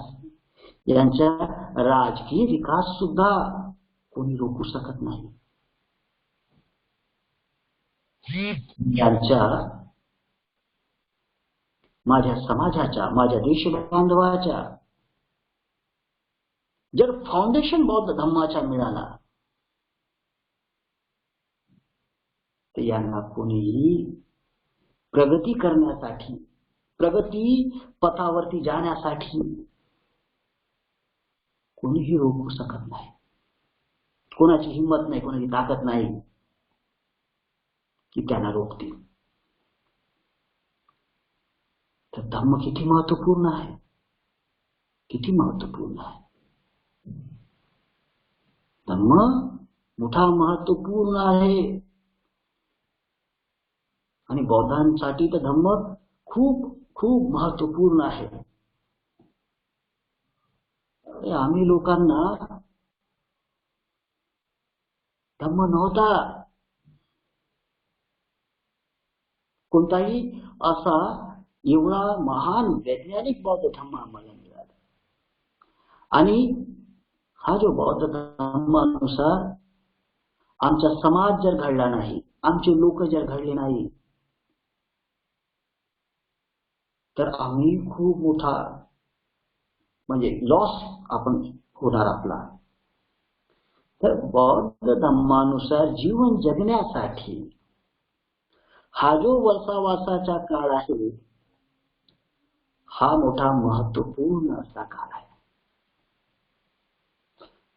यांचा राजकीय विकास सुद्धा कोणी रोखू शकत नाही. यांच्या, माझ्या समाजाच्या, माझ्या देशबांधवाच्या जर फाउंडेशन बौद्ध धम्माचा मिळाला तर यांना कोणीही प्रगती करण्यासाठी, प्रगती पथावरती जाण्यासाठी कोणीही रोखू शकत नाही. कोणाची हिंमत नाही, कोणाची ताकद नाही की त्यांना रोखतील. तर धम्म किती महत्वपूर्ण आहे, किती महत्वपूर्ण आहे. धम्म मोठा महत्वपूर्ण आहे आणि बौद्धांसाठी तर धम्म खूप खूप महत्वपूर्ण आहे. आम्ही लोकांना धम्म नव्हता. कोणताही असा एवढा महान वैज्ञानिक बौद्ध धम्म आम्हाला मिळाला. आणि हा जो बौद्ध धम्मानुसार आमचा समाज जर घडला नाही, आमचे लोक जर घडले नाही, तर आम्ही खूप मोठा म्हणजे लॉस आपण होणार आपला. तर बौद्ध धम्मानुसार जीवन जगण्यासाठी हा जो वर्षावासाचा काळ आहे, हा मोठा महत्वपूर्ण असा काळ आहे.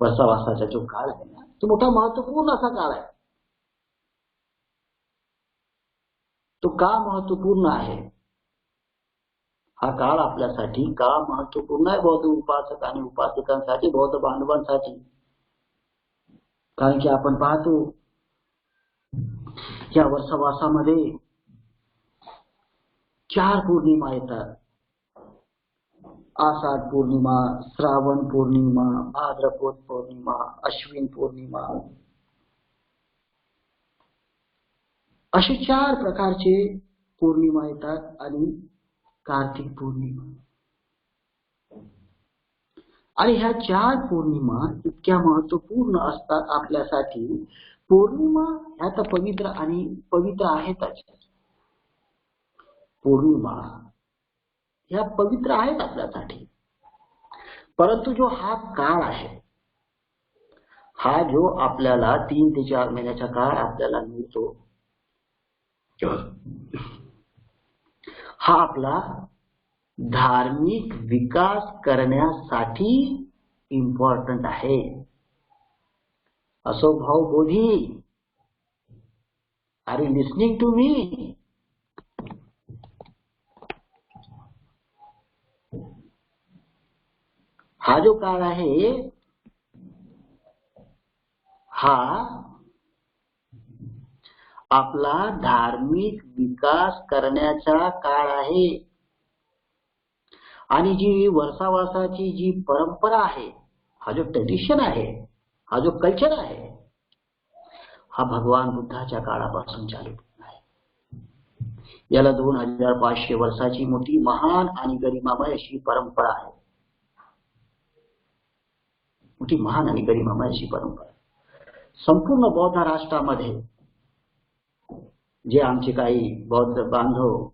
वर्षावासाचा जो काळ आहे ना, तो मोठा महत्वपूर्ण असा काळ आहे. तो का महत्वपूर्ण आहे? हा काळ आपल्यासाठी का महत्वपूर्ण आहे? बौद्ध उपासक आणि उपासिकांसाठी, बौद्ध बांधवांसाठी. कारण की आपण पाहतो या वर्षावासामध्ये 4 पौर्णिमा येतात. आषाढ पौर्णिमा, श्रावण पौर्णिमा, भाद्रपद पौर्णिमा, अश्विन पौर्णिमा, असे 4 प्रकारचे पौर्णिमा येतात आणि कार्तिक पौर्णिमा. आणि ह्या 4 पौर्णिमा इतक्या महत्वपूर्ण असतात आपल्यासाठी. पौर्णिमा ह्या तर पवित्र आणि पवित्र आहेतच. पौर्णिमा ह्या पवित्र आहेत आपल्यासाठी. परंतु जो हा काळ आहे, हा जो आपल्याला 3 ते 4 महिन्याचा काळ आपल्याला मिळतो, हा आपला धार्मिक विकास करण्यासाठी इम्पॉर्टंट आहे. असो भाऊ Bodhi, are you listening to me? हा जो काळ आहे, हा आपला धार्मिक विकास करण्याचा काळ आहे. आणि जी वर्षावासाची जी परंपरा आहे, हा जो ट्रेडिशन आहे, हा जो कल्चर आहे, हा भगवान बुद्धाच्या काळापासून चालू आहे. याला 2500 वर्षाची मोठी महान आणि गरिमामय अशी परंपरा आहे. मोठी महान आणि गरिमामय अशी परंपरा. संपूर्ण बौद्ध राष्ट्रामध्ये जे आमचे काही बौद्ध बांधव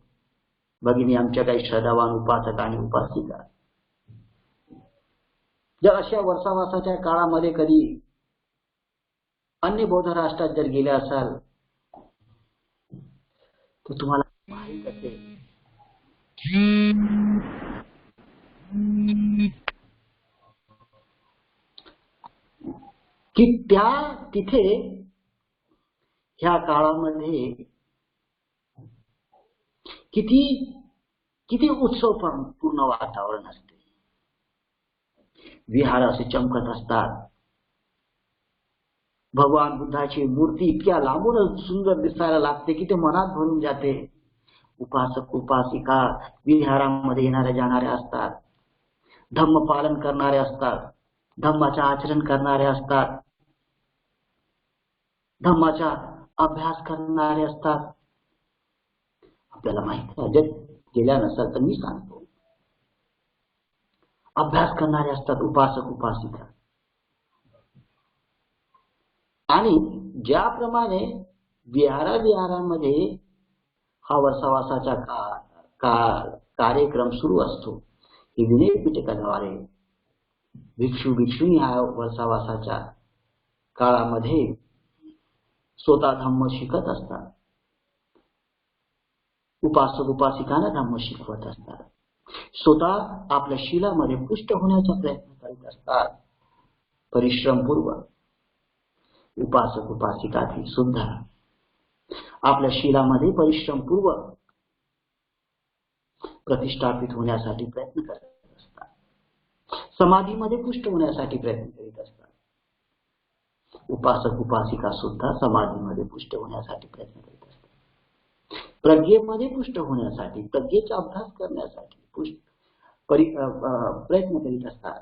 भगिनी, आमच्या काही श्रद्धावान उपासक आणि उपासिका जर अशा वर्षावासाच्या काळामध्ये कधी अन्य बौद्ध राष्ट्रात जर गेले असाल तर तुम्हाला माहित असेल की तिथे ह्या काळामध्ये किती उत्सवपूर्ण वातावरण असते. विहार असे चमकत असतात. भगवान बुद्धाची मूर्ती इतक्या लांबूनच सुंदर दिसायला लागते की ते मनात भरून जाते. उपासक उपासिका विहारामध्ये येणाऱ्या जाणाऱ्या असतात. धम्म पालन करणारे असतात. धम्माचे आचरण करणारे असतात. धम्माचा अभ्यास करणारे असतात. आपल्याला माहिती आहे, जर गेल्या नसेल तर मी सांगतो. अभ्यास करणारे असतात उपासक उपासिका. आणि ज्याप्रमाणे विहारामध्ये हा वर्षावासाचा कार्यक्रम सुरू असतो, ही विनय पिटकाद्वारे भिक्षू भिक्षुणी ह्या वर्षावासाच्या काळामध्ये स्वतः धम्म शिकत असतात. उपासक उपासिकांना धम्म शिकवत असतात. स्वतः आपल्या शीलामध्ये पुष्ट होण्याचा प्रयत्न करीत असतात परिश्रमपूर्वक. उपासक उपासिका सुद्धा आपल्या शीलामध्ये परिश्रमपूर्वक प्रतिष्ठापित होण्यासाठी प्रयत्न करत असतात. समाधीमध्ये पुष्ट होण्यासाठी प्रयत्न करीत असतात. उपासक उपासिका सुद्धा समाधीमध्ये पुष्ट होण्यासाठी प्रयत्न करीत असतात. प्रज्ञेमध्ये पुष्ट होण्यासाठी, प्रज्ञेचा अभ्यास करण्यासाठी प्रयत्न करीत असतात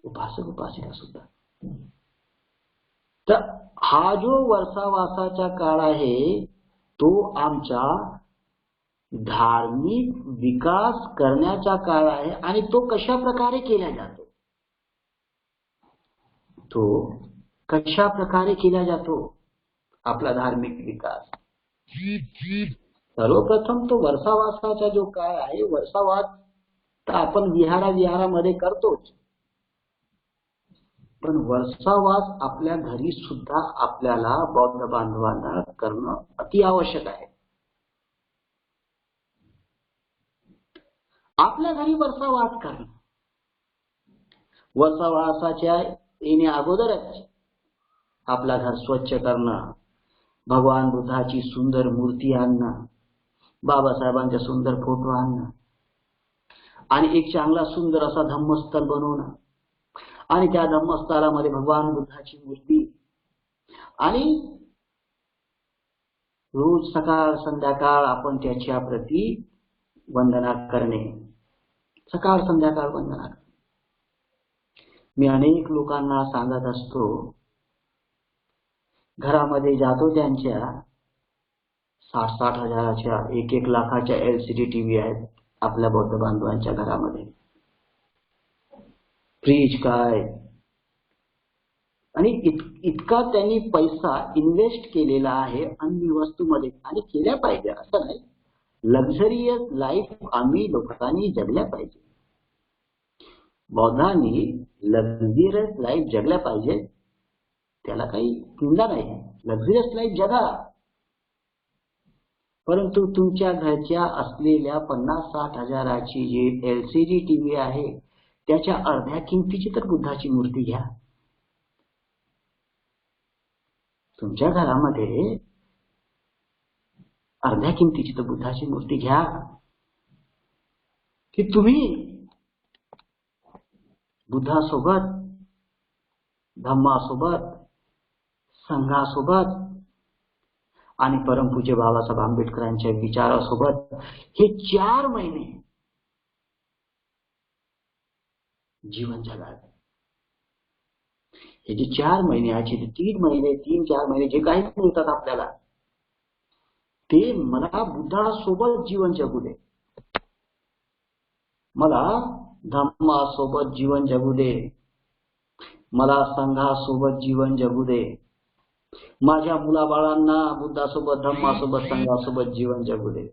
उपासक उपासिका सुद्धा. तर हा जो वर्षावासाचा काळ आहे तो आमचा धार्मिक विकास करण्याचा काळ आहे. आणि तो कशा प्रकारे केला जातो, तो कशा प्रकारे केला जातो आपला धार्मिक विकास? सर्वप्रथम तो वर्षावासाचा जो काळ आहे, वर्षावास तर आपण विहारामध्ये करतोच, पण वर्षावास आपल्या घरी सुद्धा आपल्याला बौद्ध बांधवांना करणं अति आवश्यक आहे. आपल्या घरी वर्षावास करणं, वर्षावासाच्या येण्या अगोदरच आपला घर स्वच्छ करणं, भगवान बुद्धाची सुंदर मूर्ती आणणं, बाबासाहेबांचा सुंदर फोटो आणणं आणि एक चांगला सुंदर असा धम्मस्थळ बनवणं आणि त्या धम्मस्थळामध्ये भगवान बुद्धाची मूर्ती आणि रोज सकाळ संध्याकाळ आपण त्याच्या प्रती वंदना करणे, सकाळ संध्याकाळ वंदना करणे. मी अनेक लोकांना सांगत असतो, घरामध्ये जातो त्यांच्या 60-60 हजाराच्या 1-1 लाखाच्या LCD टीव्ही आहेत आपल्या बौद्ध बांधवांच्या घरामध्ये. फ्रीज काय, आणि इतका त्यांनी पैसा इन्व्हेस्ट केलेला आहे अन्य वस्तूमध्ये, आणि केल्या पाहिजे असं नाही. लक्झरियस लाईफ आम्ही लोकांनी जगल्या पाहिजे, बौद्धांनी लक्झरियस लाईफ जगल्या पाहिजे, त्याला काही चिंता नाही. लक्झरियस लाईफ जगा, परंतु तुमच्या घरच्या असलेल्या 50-60 हजाराची जी LCD टीव्ही आहे त्याच्या अर्ध्या किमतीची तर बुद्धाची मूर्ती घ्या. तुमच्या घरामध्ये अर्ध्या किमतीची तर बुद्धाची मूर्ती घ्या, की तुम्ही बुद्धासोबत, धम्मासोबत, संघासोबत आणि परमपूज्य बाबासाहेब आंबेडकरांच्या विचारासोबत हे 4 महिने जीवन जगावे. हे जे 4 महिन्याचे 3 महिने 3-4 महिने जे काही मिळतात आपल्याला, ते मला बुद्धासोबत जीवन जगू दे, मला धम्मासोबत जीवन जगू दे, मला संघासोबत जीवन जगू दे, माझ्या मुलाबाळांना बुद्धासोबत धम्मासोबत संघासोबत जीवन जगू दे,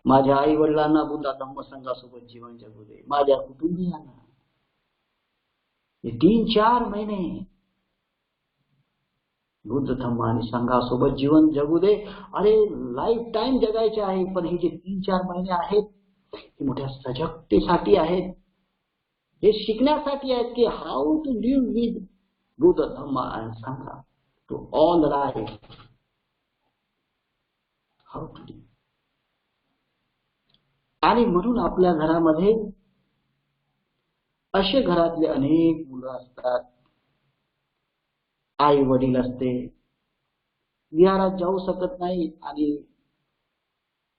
माझ्या आई वडिलांना बुद्धा धम्म संघासोबत जीवन जगू दे, माझ्या कुटुंबियांना. हे 3-4 महिने बुद्ध धम्म आणि संघासोबत जीवन जगू दे. अरे लाईफ टाइम जगायचे आहे, पण हे जे 3-4 महिने आहेत हे मोठ्या सजगतेसाठी आहेत, हे शिकण्यासाठी आहेत की how to live with Buddha Dhamma and Sangha to all life, how to live. आणि म्हणून आपल्या घरामध्ये असे घरातले अनेक मुलं असतात, आई वडील असते, विहारात जाऊ शकत नाही आणि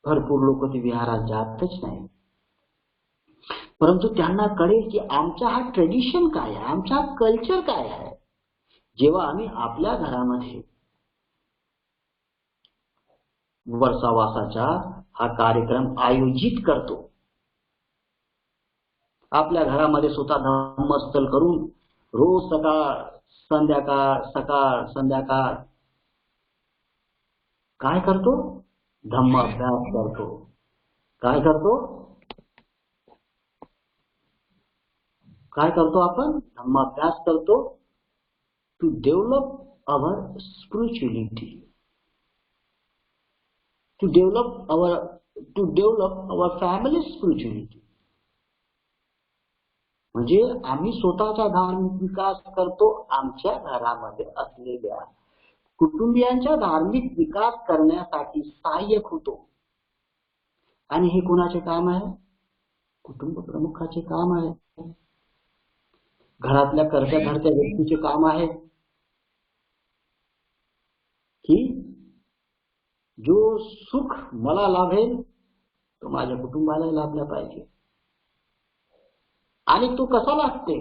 भरपूर लोक ते विहारात जातच नाही. परंतु त्यांना कळेल की आमचा हा ट्रेडिशन काय आहे, आमचा कल्चर काय आहे. जेव्हा आम्ही आपल्या घरामध्ये वर्षावासाचा हा कार्यक्रम आयोजित करतो, आपल्या घरामध्ये स्वतः धम्मस्थल करून रोज सकाळ संध्याकाळ सकाळ संध्याकाळ काय करतो? धम्म अभ्यास करतो. काय करतो? काय करतो आपण? धम्म अभ्यास करतो. To develop our spirituality, to develop our family spirituality. म्हणजे आम्ही स्वतःचा धार्मिक विकास करतो, आमच्या घरामध्ये असलेल्या कुटुंबियांचा धार्मिक विकास करण्यासाठी सहाय्यक होतो. आणि हे कोणाचे काम आहे? कुटुंब प्रमुखाचे काम आहे. घरातल्या कर्त्या धर्त्या व्यक्तीचे काम आहे की जो सुख मला लाभेल तो माझ्या कुटुंबाला लाभला पाहिजे. आणि तो कसा लागते?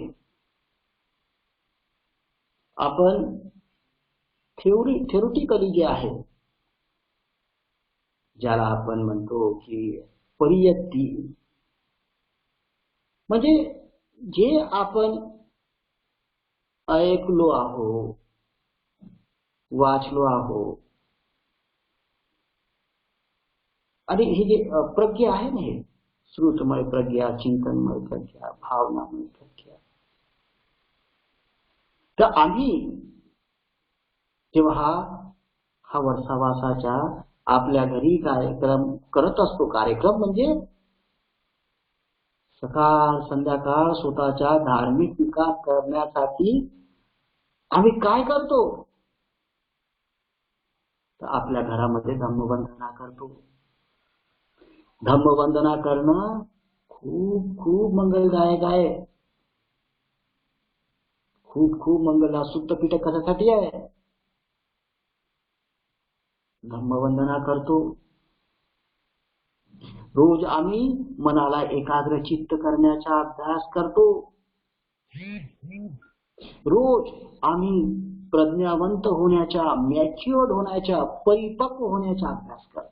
आपण थेरोटिकली जे आहे, ज्याला आपण म्हणतो की परियत्ती, म्हणजे जे आपण ऐकलो आहो, वाचलो आहो, आणि हे जे प्रज्ञा आहे ना, हे श्रुतमय प्रज्ञा, चिंतनमय प्रज्ञा, भावनामय प्रज्ञा, तर आम्ही जेव्हा हा वर्षावासाच्या आपल्या घरी कार्यक्रम करत असतो, कार्यक्रम म्हणजे सकाळ संध्याकाळ स्वतःच्या धार्मिक विकास करण्यासाठी आम्ही काय करतो? तर आपल्या घरामध्ये धम्मवंदना करतो. धम्मवंदना करणं खूप खूप मंगलदायक आहे. खूप खूप मंगल. सुत्तपीठ कशासाठी आहे? धम्मवंदना करतो. रोज आम्ही मनाला एकाग्र चित्त करण्याचा अभ्यास करतो. रोज आम्ही प्रज्ञावंत होण्याचा, मॅच्युअर्ड होण्याचा, परिपक्व होण्याचा अभ्यास करतो.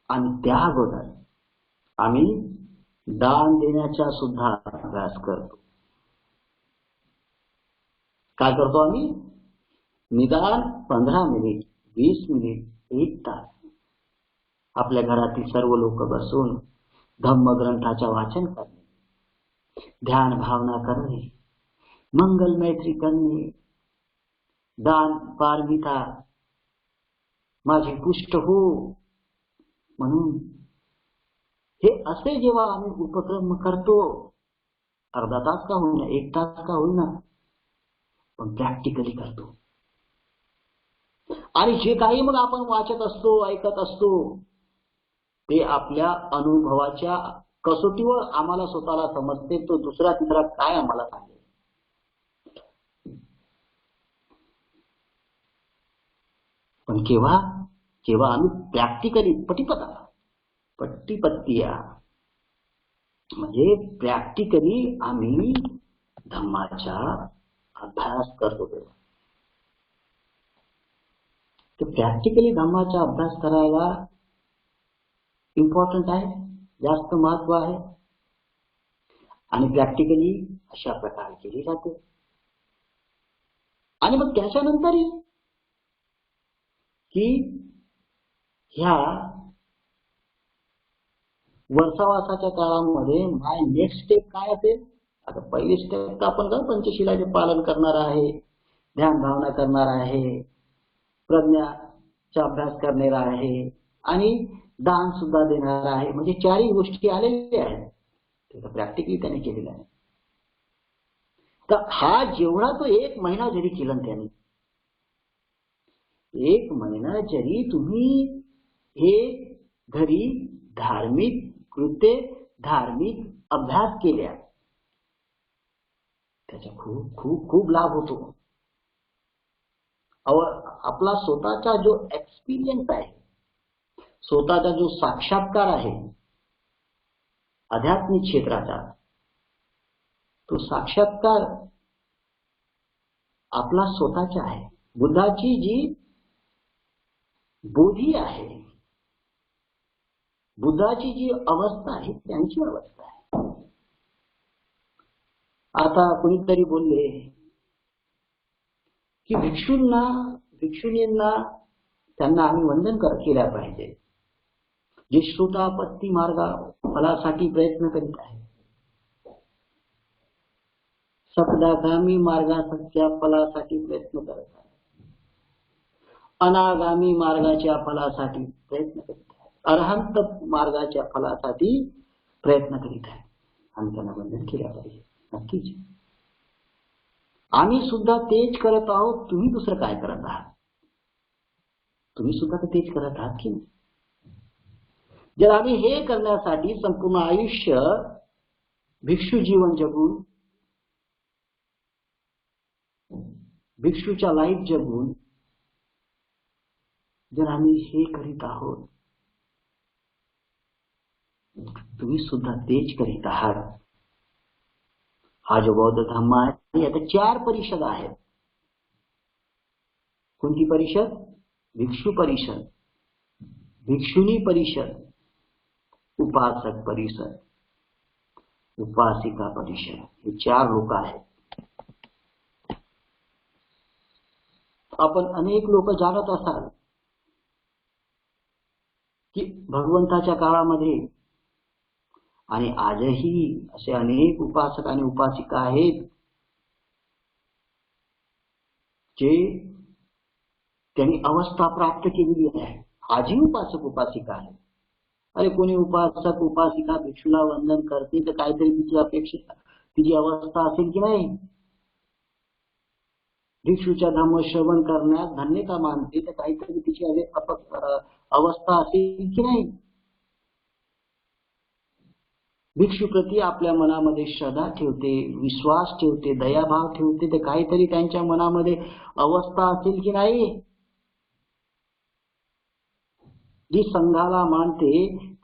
आणि त्या अगोदर आम्ही दान देण्याचा सुद्धा अभ्यास करतो. काय करतो आम्ही? निदान 15 मिनिट, 20 मिनिट, 1 तास आपल्या घरातील सर्व लोक बसून धम्मग्रंथाचे वाचन करणे, ध्यान भावना करणे, मंगल मैत्री करणे, दान पारमिता माझी पुष्ट हो म्हणून हे असे जेव्हा आम्ही उपक्रम करतो, अर्धा तास का होईना, 1 तास का होईना, पण प्रॅक्टिकली करतो. आणि जे काही मग आपण वाचत असतो, ऐकत असतो, ते आपल्या अनुभवाच्या कसोटीवर आम्हाला स्वतःला समजते. तो दुसरा तिसरा काय आम्हाला सांगेल. पण जेव्हा आम्ही प्रॅक्टिकली पट्टीपत्तिया म्हणजे प्रॅक्टिकली आम्ही धम्माचा अभ्यास करतो, तर प्रॅक्टिकली धम्माचा अभ्यास करायला इम्पॉर्टंट आहे, जास्त महत्व आहे. आणि प्रॅक्टिकली अशा प्रकारे केली जाते. आणि मग त्याच्यानंतर की ह्या वर्षावासाच्या काळामध्ये माय नेक्स्ट स्टेप काय असेल? आता पहिली स्टेप तर आपण पंचशिलाचे पालन करणार आहे, ध्यान भावना करणार आहे, प्रज्ञाचा अभ्यास करणार आहे आणि दान सुद्धा देणार आहे. म्हणजे 4ही गोष्टी आलेल्या आहेत. ते प्रॅक्टिकली त्याने केलेलं आहे. तर हा जेवढा तो 1 महिना जरी केला त्याने, 1 महिना जरी तुम्ही हे घरी धार्मिक कृत्ये, धार्मिक अभ्यास केल्या, त्याचा खूप खूप खूप लाभ होतो. आपला स्वतःचा जो एक्सपिरियन्स आहे, स्वतःचा जो साक्षात्कार आहे आध्यात्मिक क्षेत्राचा, तो साक्षात्कार आपला स्वतःचा आहे. बुद्धाची जी बोधी आहे, बुद्धाची जी अवस्था आहे, त्यांची अवस्था आहे. आता कोणीतरी बोलले की भिक्षुणींना त्यांना आम्ही वंदन केल्या पाहिजे, जे श्रुतापत्ती फलासाठी प्रयत्न करीत आहे, सपदागामी मार्गाच्या फलासाठी प्रयत्न करत आहे, अनागामी मार्गाच्या फलासाठी प्रयत्न करीत आहे, अरहंत मार्गाच्या फलासाठी प्रयत्न करीत आहे. आम्ही त्यांना वंदन केल्या पाहिजे. नक्कीच आम्ही सुद्धा तेच करत आहोत. तुम्ही दुसरं काय करत आहात? तुम्ही सुद्धा तर तेच करत आहात की नाही? जर आम्ही हे करण्यासाठी संपूर्ण आयुष्य भिक्षू जीवन जगून, भिक्षूच्या लाईफ जगून जर आम्ही हे करीत आहोत, तुम्ही सुद्धा तेच करीत आहात. हा जो बौद्ध धम्म आहे, आता 4 परिषद आहेत. कोणती परिषद? भिक्षू परिषद, भिक्षुणी परिषद, उपासक परिषद, उपासिका परिषद. हे 4 लोक आहेत. आपण अनेक लोक जाणत असाल की भगवंताच्या काळामध्ये आणि आजही असे अनेक उपासक आणि उपासिका आहेत जे त्यांनी अवस्था प्राप्त केलेली आहे. आजही उपासक उपासिका आहे. अरे कोणी उपासक उपासिका भिक्षूला वंदन करते तर काहीतरी तिची अपेक्षा, तिची अवस्था असेल की नाही? भिक्षूच्या धम्म श्रवण करण्यात धन्यता मानते तर काहीतरी तिची अवस्था असेल की नाही? भिक्षुप्रती आपल्या मनामध्ये श्रद्धा ठेवते, विश्वास ठेवते, दयाभाव ठेवते तर काहीतरी त्यांच्या मनामध्ये अवस्था असेल की नाही? जी संघाला मानते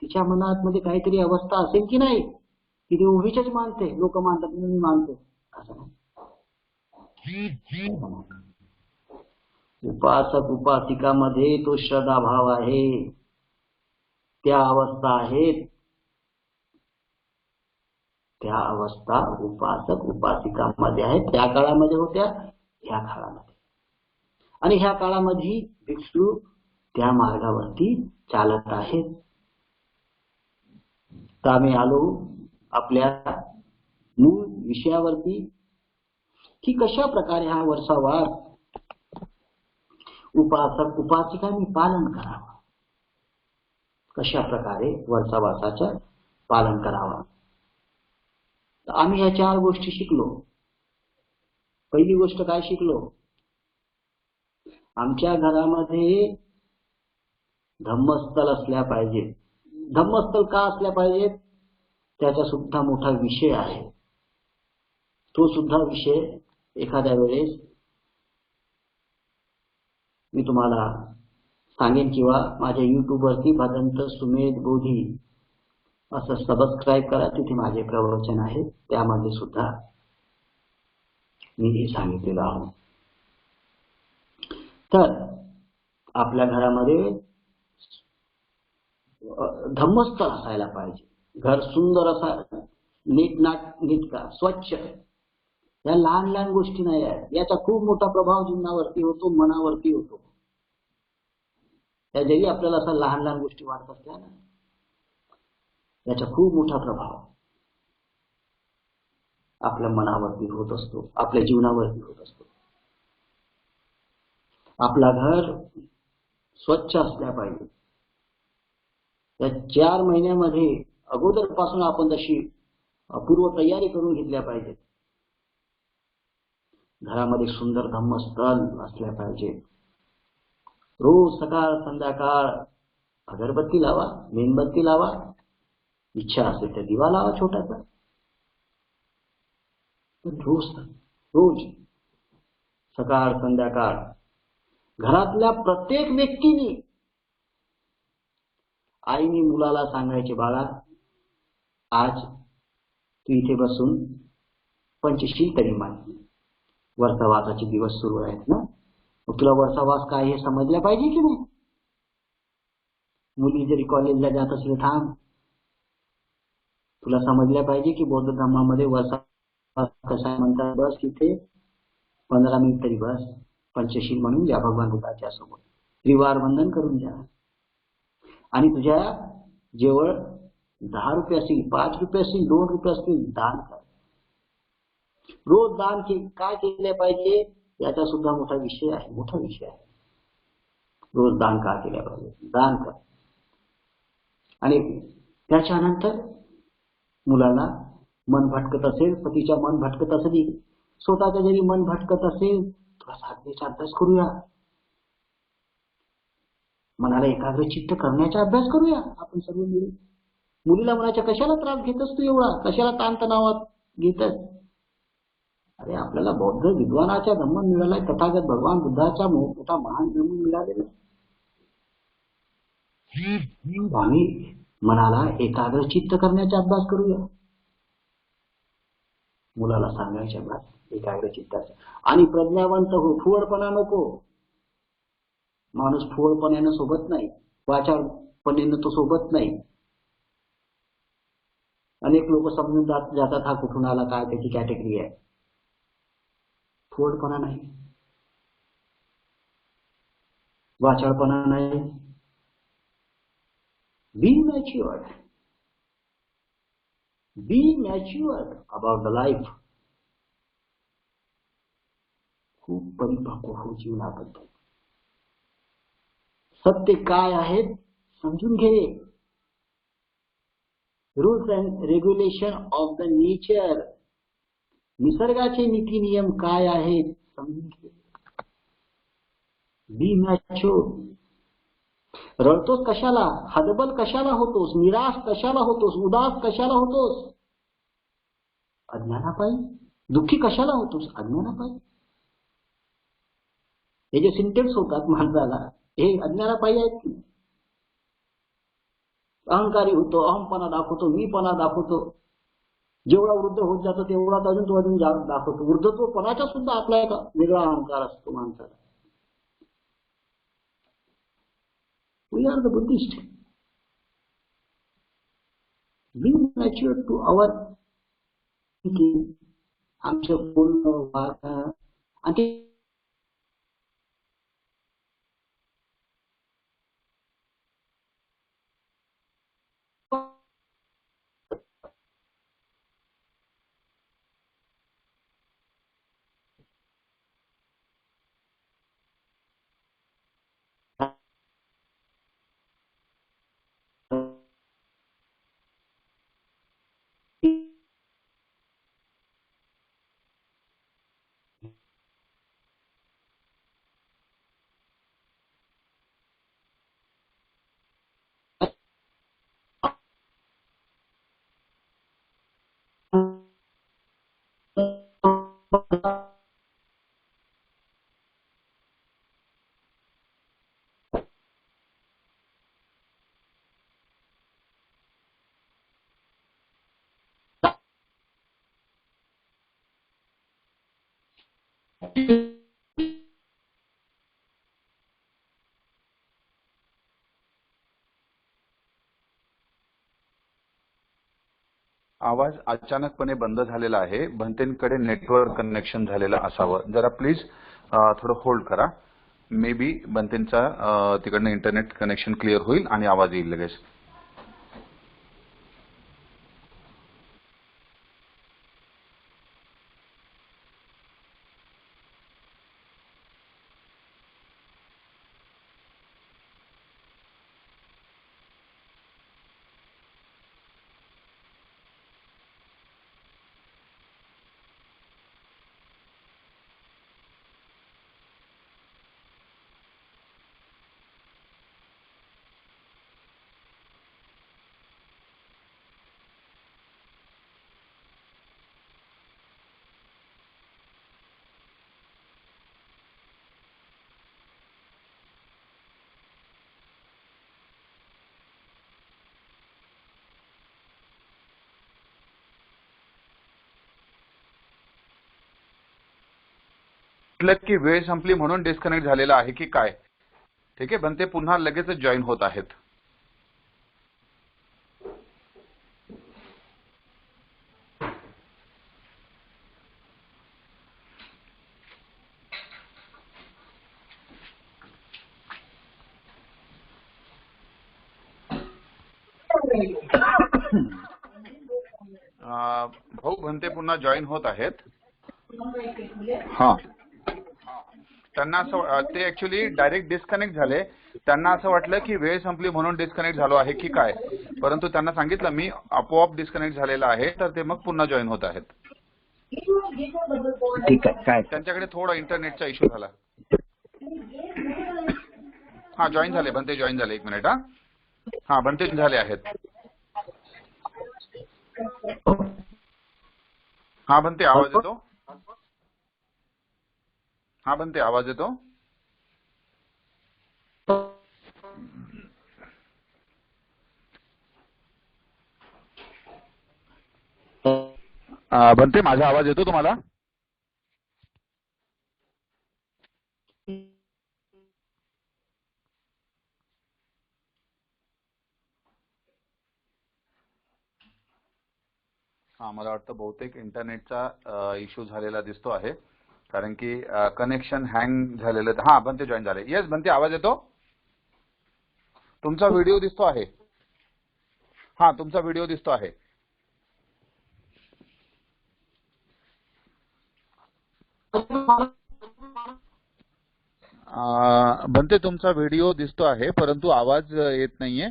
तिच्या मनात मध्ये काहीतरी अवस्था असेल की नाही? की ती उभीच मानते? लोक मानतात मी मानतो असं नाही. उपासक उपासिकामध्ये तो श्रद्धाभाव आहे, त्या अवस्था आहेत. त्या अवस्था उपासक उपासिकांमध्ये आहेत. त्या काळामध्ये होत्या, ह्या काळामध्ये. आणि ह्या काळामध्ये भिक्षू त्या मार्गावरती चालत आहेत. तर आम्ही आलो आपल्या मूळ विषयावरती की कशा प्रकारे हा वर्षावार उपासक उपासिकांनी पालन करावं, कशा प्रकारे वर्षावासाचं पालन करावं. आम्ही ह्या 4 गोष्टी शिकलो. पहिली गोष्ट काय शिकलो? आमच्या घरामध्ये धम्मस्थल असल्या पाहिजे. धम्मस्थल का असल्या पाहिजेत? त्याचा सुद्धा मोठा विषय आहे. तो सुद्धा विषय एखाद्या वेळेस मी तुम्हाला सांगेन किंवा माझ्या YouTube वरती भदंत सुमेध बोधी असं सबस्क्राईब करा. तिथे माझे प्रवचन आहे, त्यामध्ये सुद्धा मी हे सांगितलेलं आहे. तर आपल्या घरामध्ये धम्मस्थळ असायला पाहिजे. घर सुंदर असा, नीटका, स्वच्छ. या लहान लहान गोष्टी नाही आहेत. याचा खूप मोठा प्रभाव जीवनावरती होतो, मनावरती होतो. त्या जरी आपल्याला असा लहान लहान गोष्टी वाटत असल्या ना, याचा खूप मोठा प्रभाव आपल्या मनावरती होत असतो, आपल्या जीवनावरती होत असतो. आपला घर स्वच्छ असल्या पाहिजे. या 4 महिन्यामध्ये अगोदरपासून आपण तशी पूर्व तयारी करून घेतल्या पाहिजे. घरामध्ये सुंदर धम्मस्थळ असल्या पाहिजे. रोज सकाळ संध्याकाळ अगरबत्ती लावा, मेणबत्ती लावा, इच्छा असेल तर दिवा लावा छोटासा. रोज सकाळ संध्याकाळ घरातल्या प्रत्येक व्यक्तीने, आईने मुलाला सांगायचे, बाळा आज तू इथे बसून पंचशील तरी मान. वर्षावासाचे दिवस सुरू आहेत ना, मग तुला वर्षावास काय हे समजलं पाहिजे की नाही? मुली जरी कॉलेजला जात असले थांब, तुला समजल्या पाहिजे की बौद्ध धर्मामध्ये वर्षावास कसा म्हणतात, बस तिथे 15 मिनिट तरी बस, पंचशील म्हणून द्या भगवान बुद्धाच्या सोबत, त्रिवार वंदन करून द्या. आणि तुझ्या जवळ 10 रुपये असतील, 5 रुपये असतील, 2 रुपये असतील, दान कर. रोज दान काय केले पाहिजे याचा सुद्धा मोठा विषय आहे. रोज दान का केल्या पाहिजे, दान कर. आणि त्याच्यानंतर मुलाला मन भटकत असेल, पतीच्या मन भटकत असेल, स्वतःचा जरी मन भटकत असेल, थोडासा अग्नीचा अभ्यास करूया. मनाला एकाग्रचित्त करण्याचा अभ्यास करूया आपण सर्व मिळून. मुलीला मनाच्या कशाला त्रास घेतस तू एवढा, कशाला ताणतणावात घेतस? अरे आपल्याला बौद्ध विद्वानाचा धम्म मिळालाय, तथागत भगवान बुद्धाचा मोठा महान धम्म मिळालेला. आम्ही मनाला एकाग्रचित्त करण्याचा अभ्यास करूया. मुलाला सांगायच्या बात एकाग्रचित्ताचा. आणि प्रज्ञावंत हो, फुवरपणा नको. माणूस फुवरपणानं सोबत नाही, वाचाळपणेनं तो सोबत नाही. अनेक लोक समजून जातात हा कुठून आला, काय त्याची कॅटेगरी आहे. फुवरपणा नाही, वाचाळपणा नाही. Be matured about the life. खूप परिपक्व हो जीवनाबद्दल. सत्य काय आहेत समजून घे. Rules and regulation of the nature, निसर्गाचे नीती नियम काय आहेत समजून घे. बी मॅच्युअर. रडतोस कशाला, हतबल कशाला होतोस, निराश कशाला होतोस, उदास कशाला होतोस? अज्ञानापायी. दुःखी कशाला होतोस? अज्ञानापायी. हे जे सिंटेक्स होतात माणसाला, हे अज्ञानापायी आहेत की. अहंकारी होतो, अहमपणा दाखवतो, मीपणा दाखवतो. जेवढा वृद्ध होत जातो तेवढा अजून तो अजून दाखवतो. वृद्धत्वपणाचा सुद्धा आपला एक वेगळा अहंकार असतो माणसाला. We are the Buddhist. Be mature to our thinking. आमचं बोलणं, वागणं आणि आवाज अचानकपणे बंद झालेला आहे. भंतेंकडे नेटवर्क कनेक्शन झालेलं असावं. जरा प्लीज थोडं होल्ड करा. मे बी भंतेंचा तिकडनं इंटरनेट कनेक्शन क्लिअर होईल आणि आवाज येईल लगेच. म्हटलं की वेळ संपली म्हणून डिस्कनेक्ट झालेला आहे की काय? ठीक आहे, बनते पुन्हा लगेच जॉईन होत आहेत. भाऊ भंते पुन्हा जॉईन होत आहेत. हा. त्यांना असं ते ऍक्च्युली डायरेक्ट डिस्कनेक्ट झाले. त्यांना असं वाटलं की वेळ संपली म्हणून डिस्कनेक्ट झालो आहे की काय, परंतु त्यांना सांगितलं मी आपोआप डिस्कनेक्ट झालेला आहे, तर ते मग पुन्हा जॉईन होत आहेत. ठीक आहे. काय त्यांच्याकडे थोडा इंटरनेटचा इश्यू झाला. हा जॉईन झाले, भंते जॉईन झाले. एक मिनिट. हा भंते झाले आहेत. हा भंते आवाज येतो. हा भंते आवाज येतो. भंते माझा आवाज येतो तुम्हाला? हा मला वाटतं बहुतेक इंटरनेटचा इश्यू झालेला दिसतो आहे, कारण की कनेक्शन हँग झालेलं. हा भंते जॉईन झाले. येस भंते आवाज येतो. तुमचा व्हिडिओ दिसतो आहे. हा तुमचा व्हिडिओ दिसतो आहे. भंते तुमचा व्हिडिओ दिसतो आहे, परंतु आवाज येत नाहीये.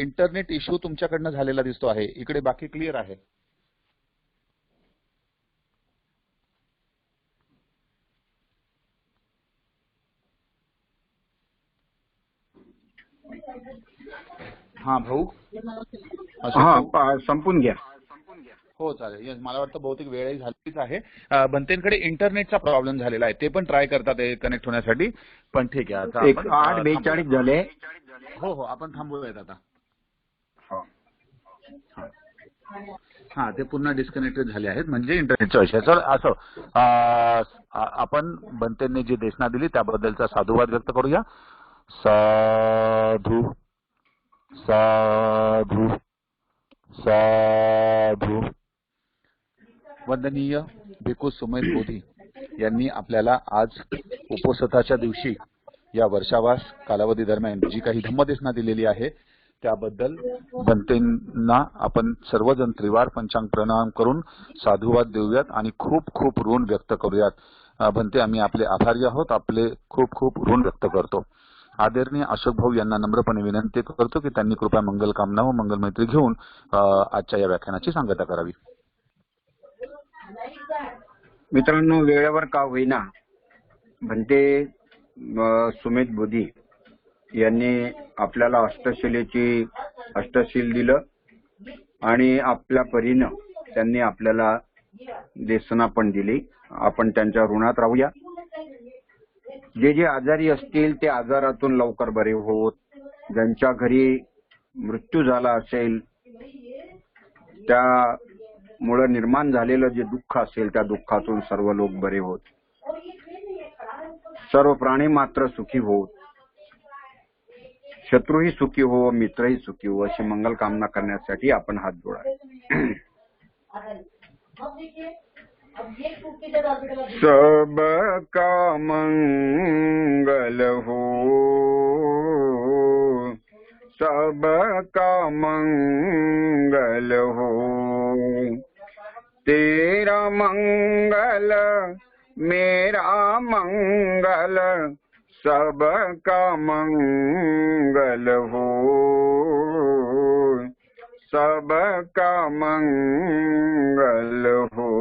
इंटरनेट इश्यू तुमच्याकडनं झालेला दिसतो आहे. इकडे बाकी क्लिअर आहे. हा भाऊ हा संपून घ्या. हो चालेल. येस मला वाटतं बहुतेक वेळही झालीच आहे. भंतेंकडे इंटरनेटचा प्रॉब्लेम झालेला आहे. ते पण ट्राय करतात कनेक्ट होण्यासाठी, पण ठीक आहे. आता एक आपण 8:42 झाले. हो हो आपण थांबूयात आता. हा ते पुन्हा डिस्कनेक्टेड झाले आहेत, म्हणजे इंटरनेटचा विषय. तर असं आपण भंतेंनी जी देशना दिली त्याबद्दलचा साधुवाद व्यक्त करूया. साधू साधू साधू. वंदनीय भिक्खू सुमेध बोधी यांनी आपल्याला आज उपोषणाच्या दिवशी या वर्षावास कालावधी दरम्यान जी काही धम्मदेशना दिलेली आहे त्याबद्दल भंतेंना आपण सर्वजण त्रिवार पंचांग प्रणाम करून साधुवाद देऊयात आणि खूप खूप ऋण व्यक्त करूयात. भंते आम्ही आपले आभारी आहोत. आपले खूप खूप ऋण व्यक्त करतो. आदरणीय अशोक भाऊ यांना नम्रपणे विनंती करतो की त्यांनी कृपया मंगल कामना व मंगल मैत्री घेऊन आजच्या या व्याख्यानाची सांगता करावी. मित्रांनो, वेळेवर का होईना भंते सुमेध बोधी यांनी आपल्याला अष्टशील दिलं आणि आपल्या परीनं त्यांनी आपल्याला देशना पण दिली. आपण त्यांच्या ऋणात राहूया. जे जे आजारी असतील ते आजारातून लवकर बरे होत, ज्यांच्या घरी मृत्यू झाला असेल त्यामुळे निर्माण झालेलं जे दुःख असेल त्या दुःखातून सर्व लोक बरे होत, सर्व प्राणी मात्र सुखी होत, शत्रूही सुखी हो, मित्रही सुखी हो, अशी मंगल कामना करण्यासाठी आपण हात जोडा. सबका मंगल हो, सबका मंगल हो, तेरा मंगल मेरा मंगल, सबका मंगल हो, सबका मंगल हो।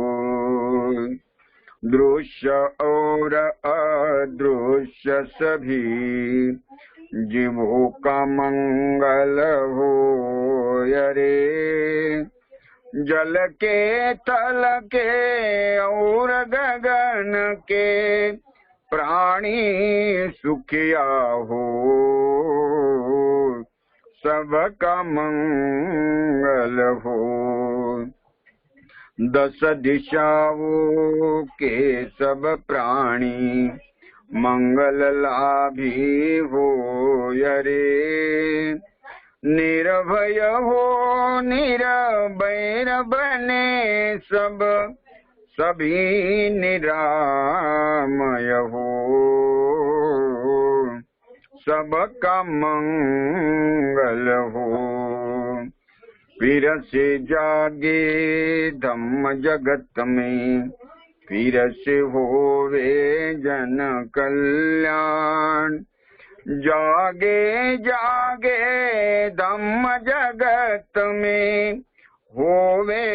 दृश्य और अदृश्य सभी जीवों का मंगल हो रे। जल के तल के और गगन के प्राणी सुखिया हो, सबका मंगल हो। दस दिशाओं के सब प्राणी मंगल लाभी हो रे। निर्भय हो निर्भय बने सब, सभी निरामय हो, सबका मंगल हो। फिर से जागे धम्म जगत में, फिर से होवे जन कल्याण। जागे जागे धम्म जगत में, होवे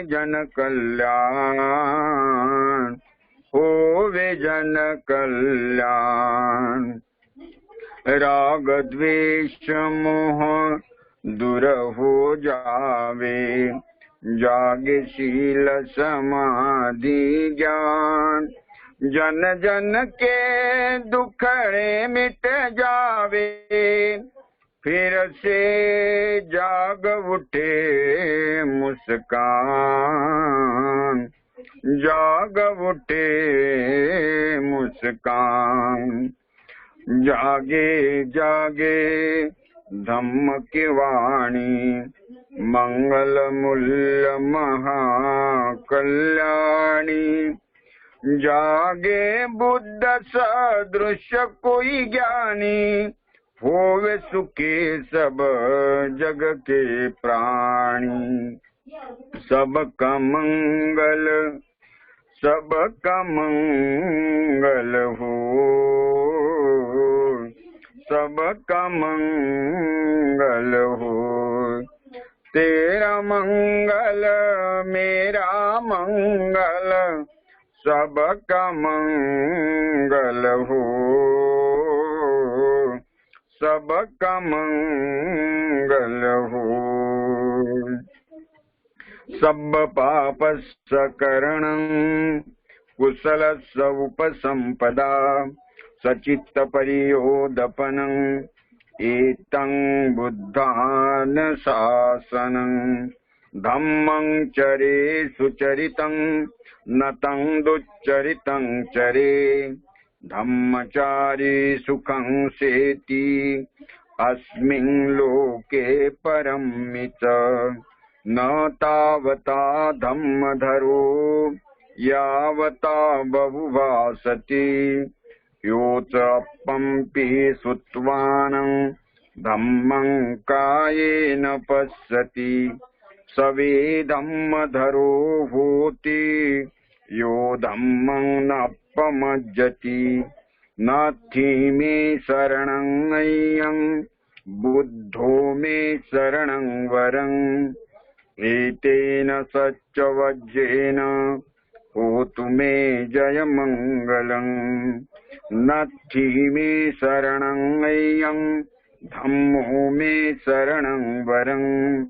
जन कल्याण, होवे जन कल्याण। राग द्वेष मोह दूर हो जावे, जागे शील समाधि ज्ञान। जन जन के दुखड़े मिट जावे, फिर से जाग उठे मुस्कान, जाग उठे मुस्कान। जागे जागे धम्म की वाणी, मंगल मूल्य महाकल्याणी। जागे बुद्ध सदृश कोई ज्ञानी, होवे सुखी सब जग के प्राणी। सबका मंगल, सबका मंगल हो, सबका मंगल हो। तेरा मंगल मेरा मंगल, सबका मंगल हो, सबका मंगल हो। सब पाप सकरणं कुशलस्य उपसंपदा, सचित्त परियोदपनं एतं बुद्धानुशासनं। धम्मं चरे सुचरितं नतं दुच्चरितं चरे, धम्मचारी सुखं सेति अस्मिन् लोके परमित। न तावता धम्मधरो यावता बहुभासति, योऽप्पम्पि श्रुत्वानं धम्मं कायेन पश्यति, सवेदम्मधरो होति यो धम्मं नपमज्जति। नाथि मे शरणं अय्यं बुद्धो मे शरणं वरं, एतेन सच्चवज्रेण होतु मे जयमङ्गलम्। नाथि मे शरणं अय्यं धम्मो मे शरणं वरं,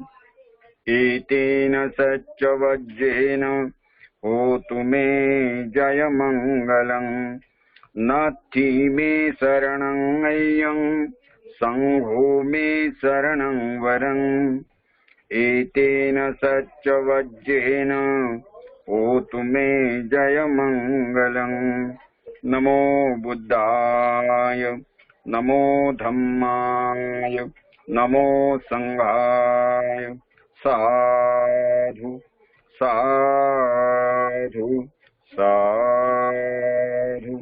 एतेन सच्चवज्रेण होतु मे जयमङ्गलम्। नाथि मे शरणं अय्यं संघो मे शरणं वरं, एतेन सच्चवज्रेण होतु मे जयमङ्गलम्। नमो बुद्धाय, नमो धम्माय, नमो संघाय। साधु साधु साधु।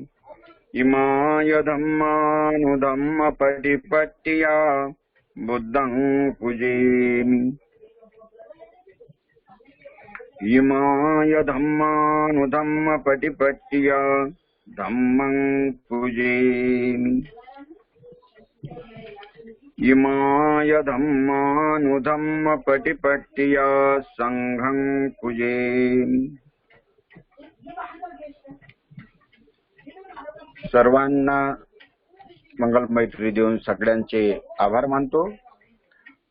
इमाय धम्मानुधम्म पटिपट्टिया बुद्धं पूजयामि। इमाय धम्मानुधम्म पटिपट्टिया धम्मं पूजयामि। इमाय धम्मानुधम्म पटिपट्टिया संघं पूजयामि। सर्वांना मंगल मैत्री देऊन सगळ्यांचे आभार मानतो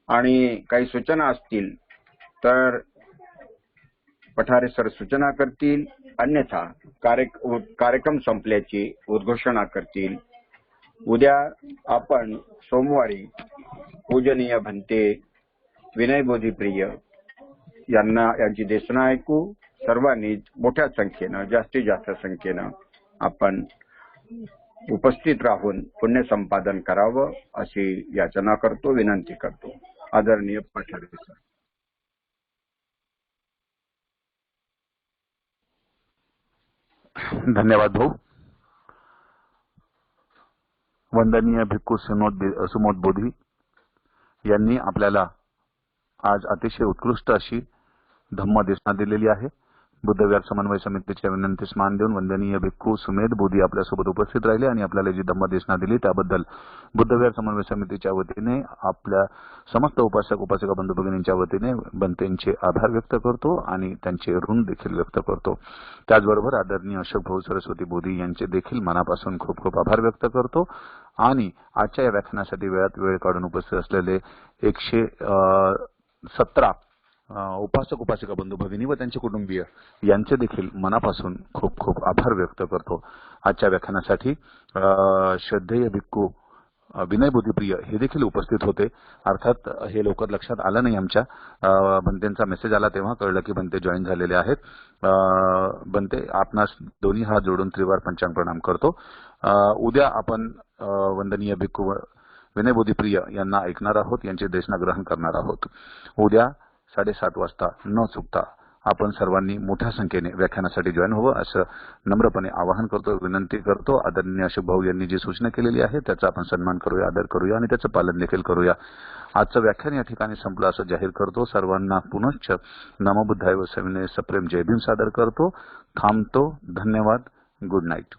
आणि काही सूचना असतील तर पठारे सर सूचना करतील, अन्यथा कार्यक्रम संपल्याची उद्घोषणा करतील। उद्या आपण सोमवारी पूजनीय भंते विनय बोधीप्रिय यांची देशना ऐकू। सर्वांनी मोठ्या संख्येनं, जास्तीत जास्त संख्येनं आपण उपस्थित राहून पुण्य संपादन करावं अशी याचना करतो, विनंती करतो। आदरणीय पठारे सर। धन्यवाद भाऊ। वंदनीय भिक्खू सुमोद बोधी यांनी आपल्याला आज अतिशय उत्कृष्ट अशी धम्मदेशना दिलेली आहे. बुद्धविहार समन्वय समितीच्या विनंतीस मान देऊन वंदनीय भिक्खू सुमेध बोधी आपल्यासोबत उपस्थित राहिले आणि आपल्याला जी धम्मदेशना दिली त्याबद्दल बुद्धविहार समन्वय समितीच्या वतीने आपल्या समस्त उपासक उपासिका बंधू भगिनींच्या वतीने बनतेंचे आभार व्यक्त करतो आणि त्यांचे ऋण देखील व्यक्त करतो. त्याचबरोबर आदरणीय अशोक भाऊ सरस्वती बोधी यांचे देखील मनापासून खूप खूप आभार व्यक्त करतो आणि आजच्या या व्याख्यानासाठी वेळात वेळ काढून उपस्थित असलेले 117 उपासक उपासिका बंधू भगिनी व त्यांचे कुटुंबीय यांचे देखील मनापासून खूप खूप आभार व्यक्त करतो. आजच्या व्याख्यानासाठी श्रद्धेय भिक्खू विनय बोधीप्रिय हे देखील उपस्थित होते. अर्थात हे लवकर लक्षात आलं नाही. आमच्या बनतेंचा मेसेज आला तेव्हा कळलं की बनते जॉईन झालेले आहेत. बनते आपणास दोन्ही हात जोडून त्रिवार पंचांग प्रणाम करतो. उद्या आपण वंदनीय भिक्खू विनय बोधीप्रिय यांना ऐकणार आहोत, यांचे देशना ग्रहण करणार आहोत. उद्या 7:30 वाजता न चुकता आपण सर्वांनी मोठ्या संख्येने व्याख्यानासाठी जॉईन व्हावं असं नम्रपणे आवाहन करतो, विनंती करतो. आदरणीय अशोक भाऊ यांनी जी सूचना केलेली आहे त्याचा आपण सन्मान करूया, आदर करूया आणि त्याचं पालन देखील करूया. आजचं व्याख्यान या ठिकाणी संपलं असं जाहीर करतो. सर्वांना पुनश्च नमो बुद्धाय व सविनय सप्रेम जय भीम सादर करतो. थांबतो. धन्यवाद. Good night.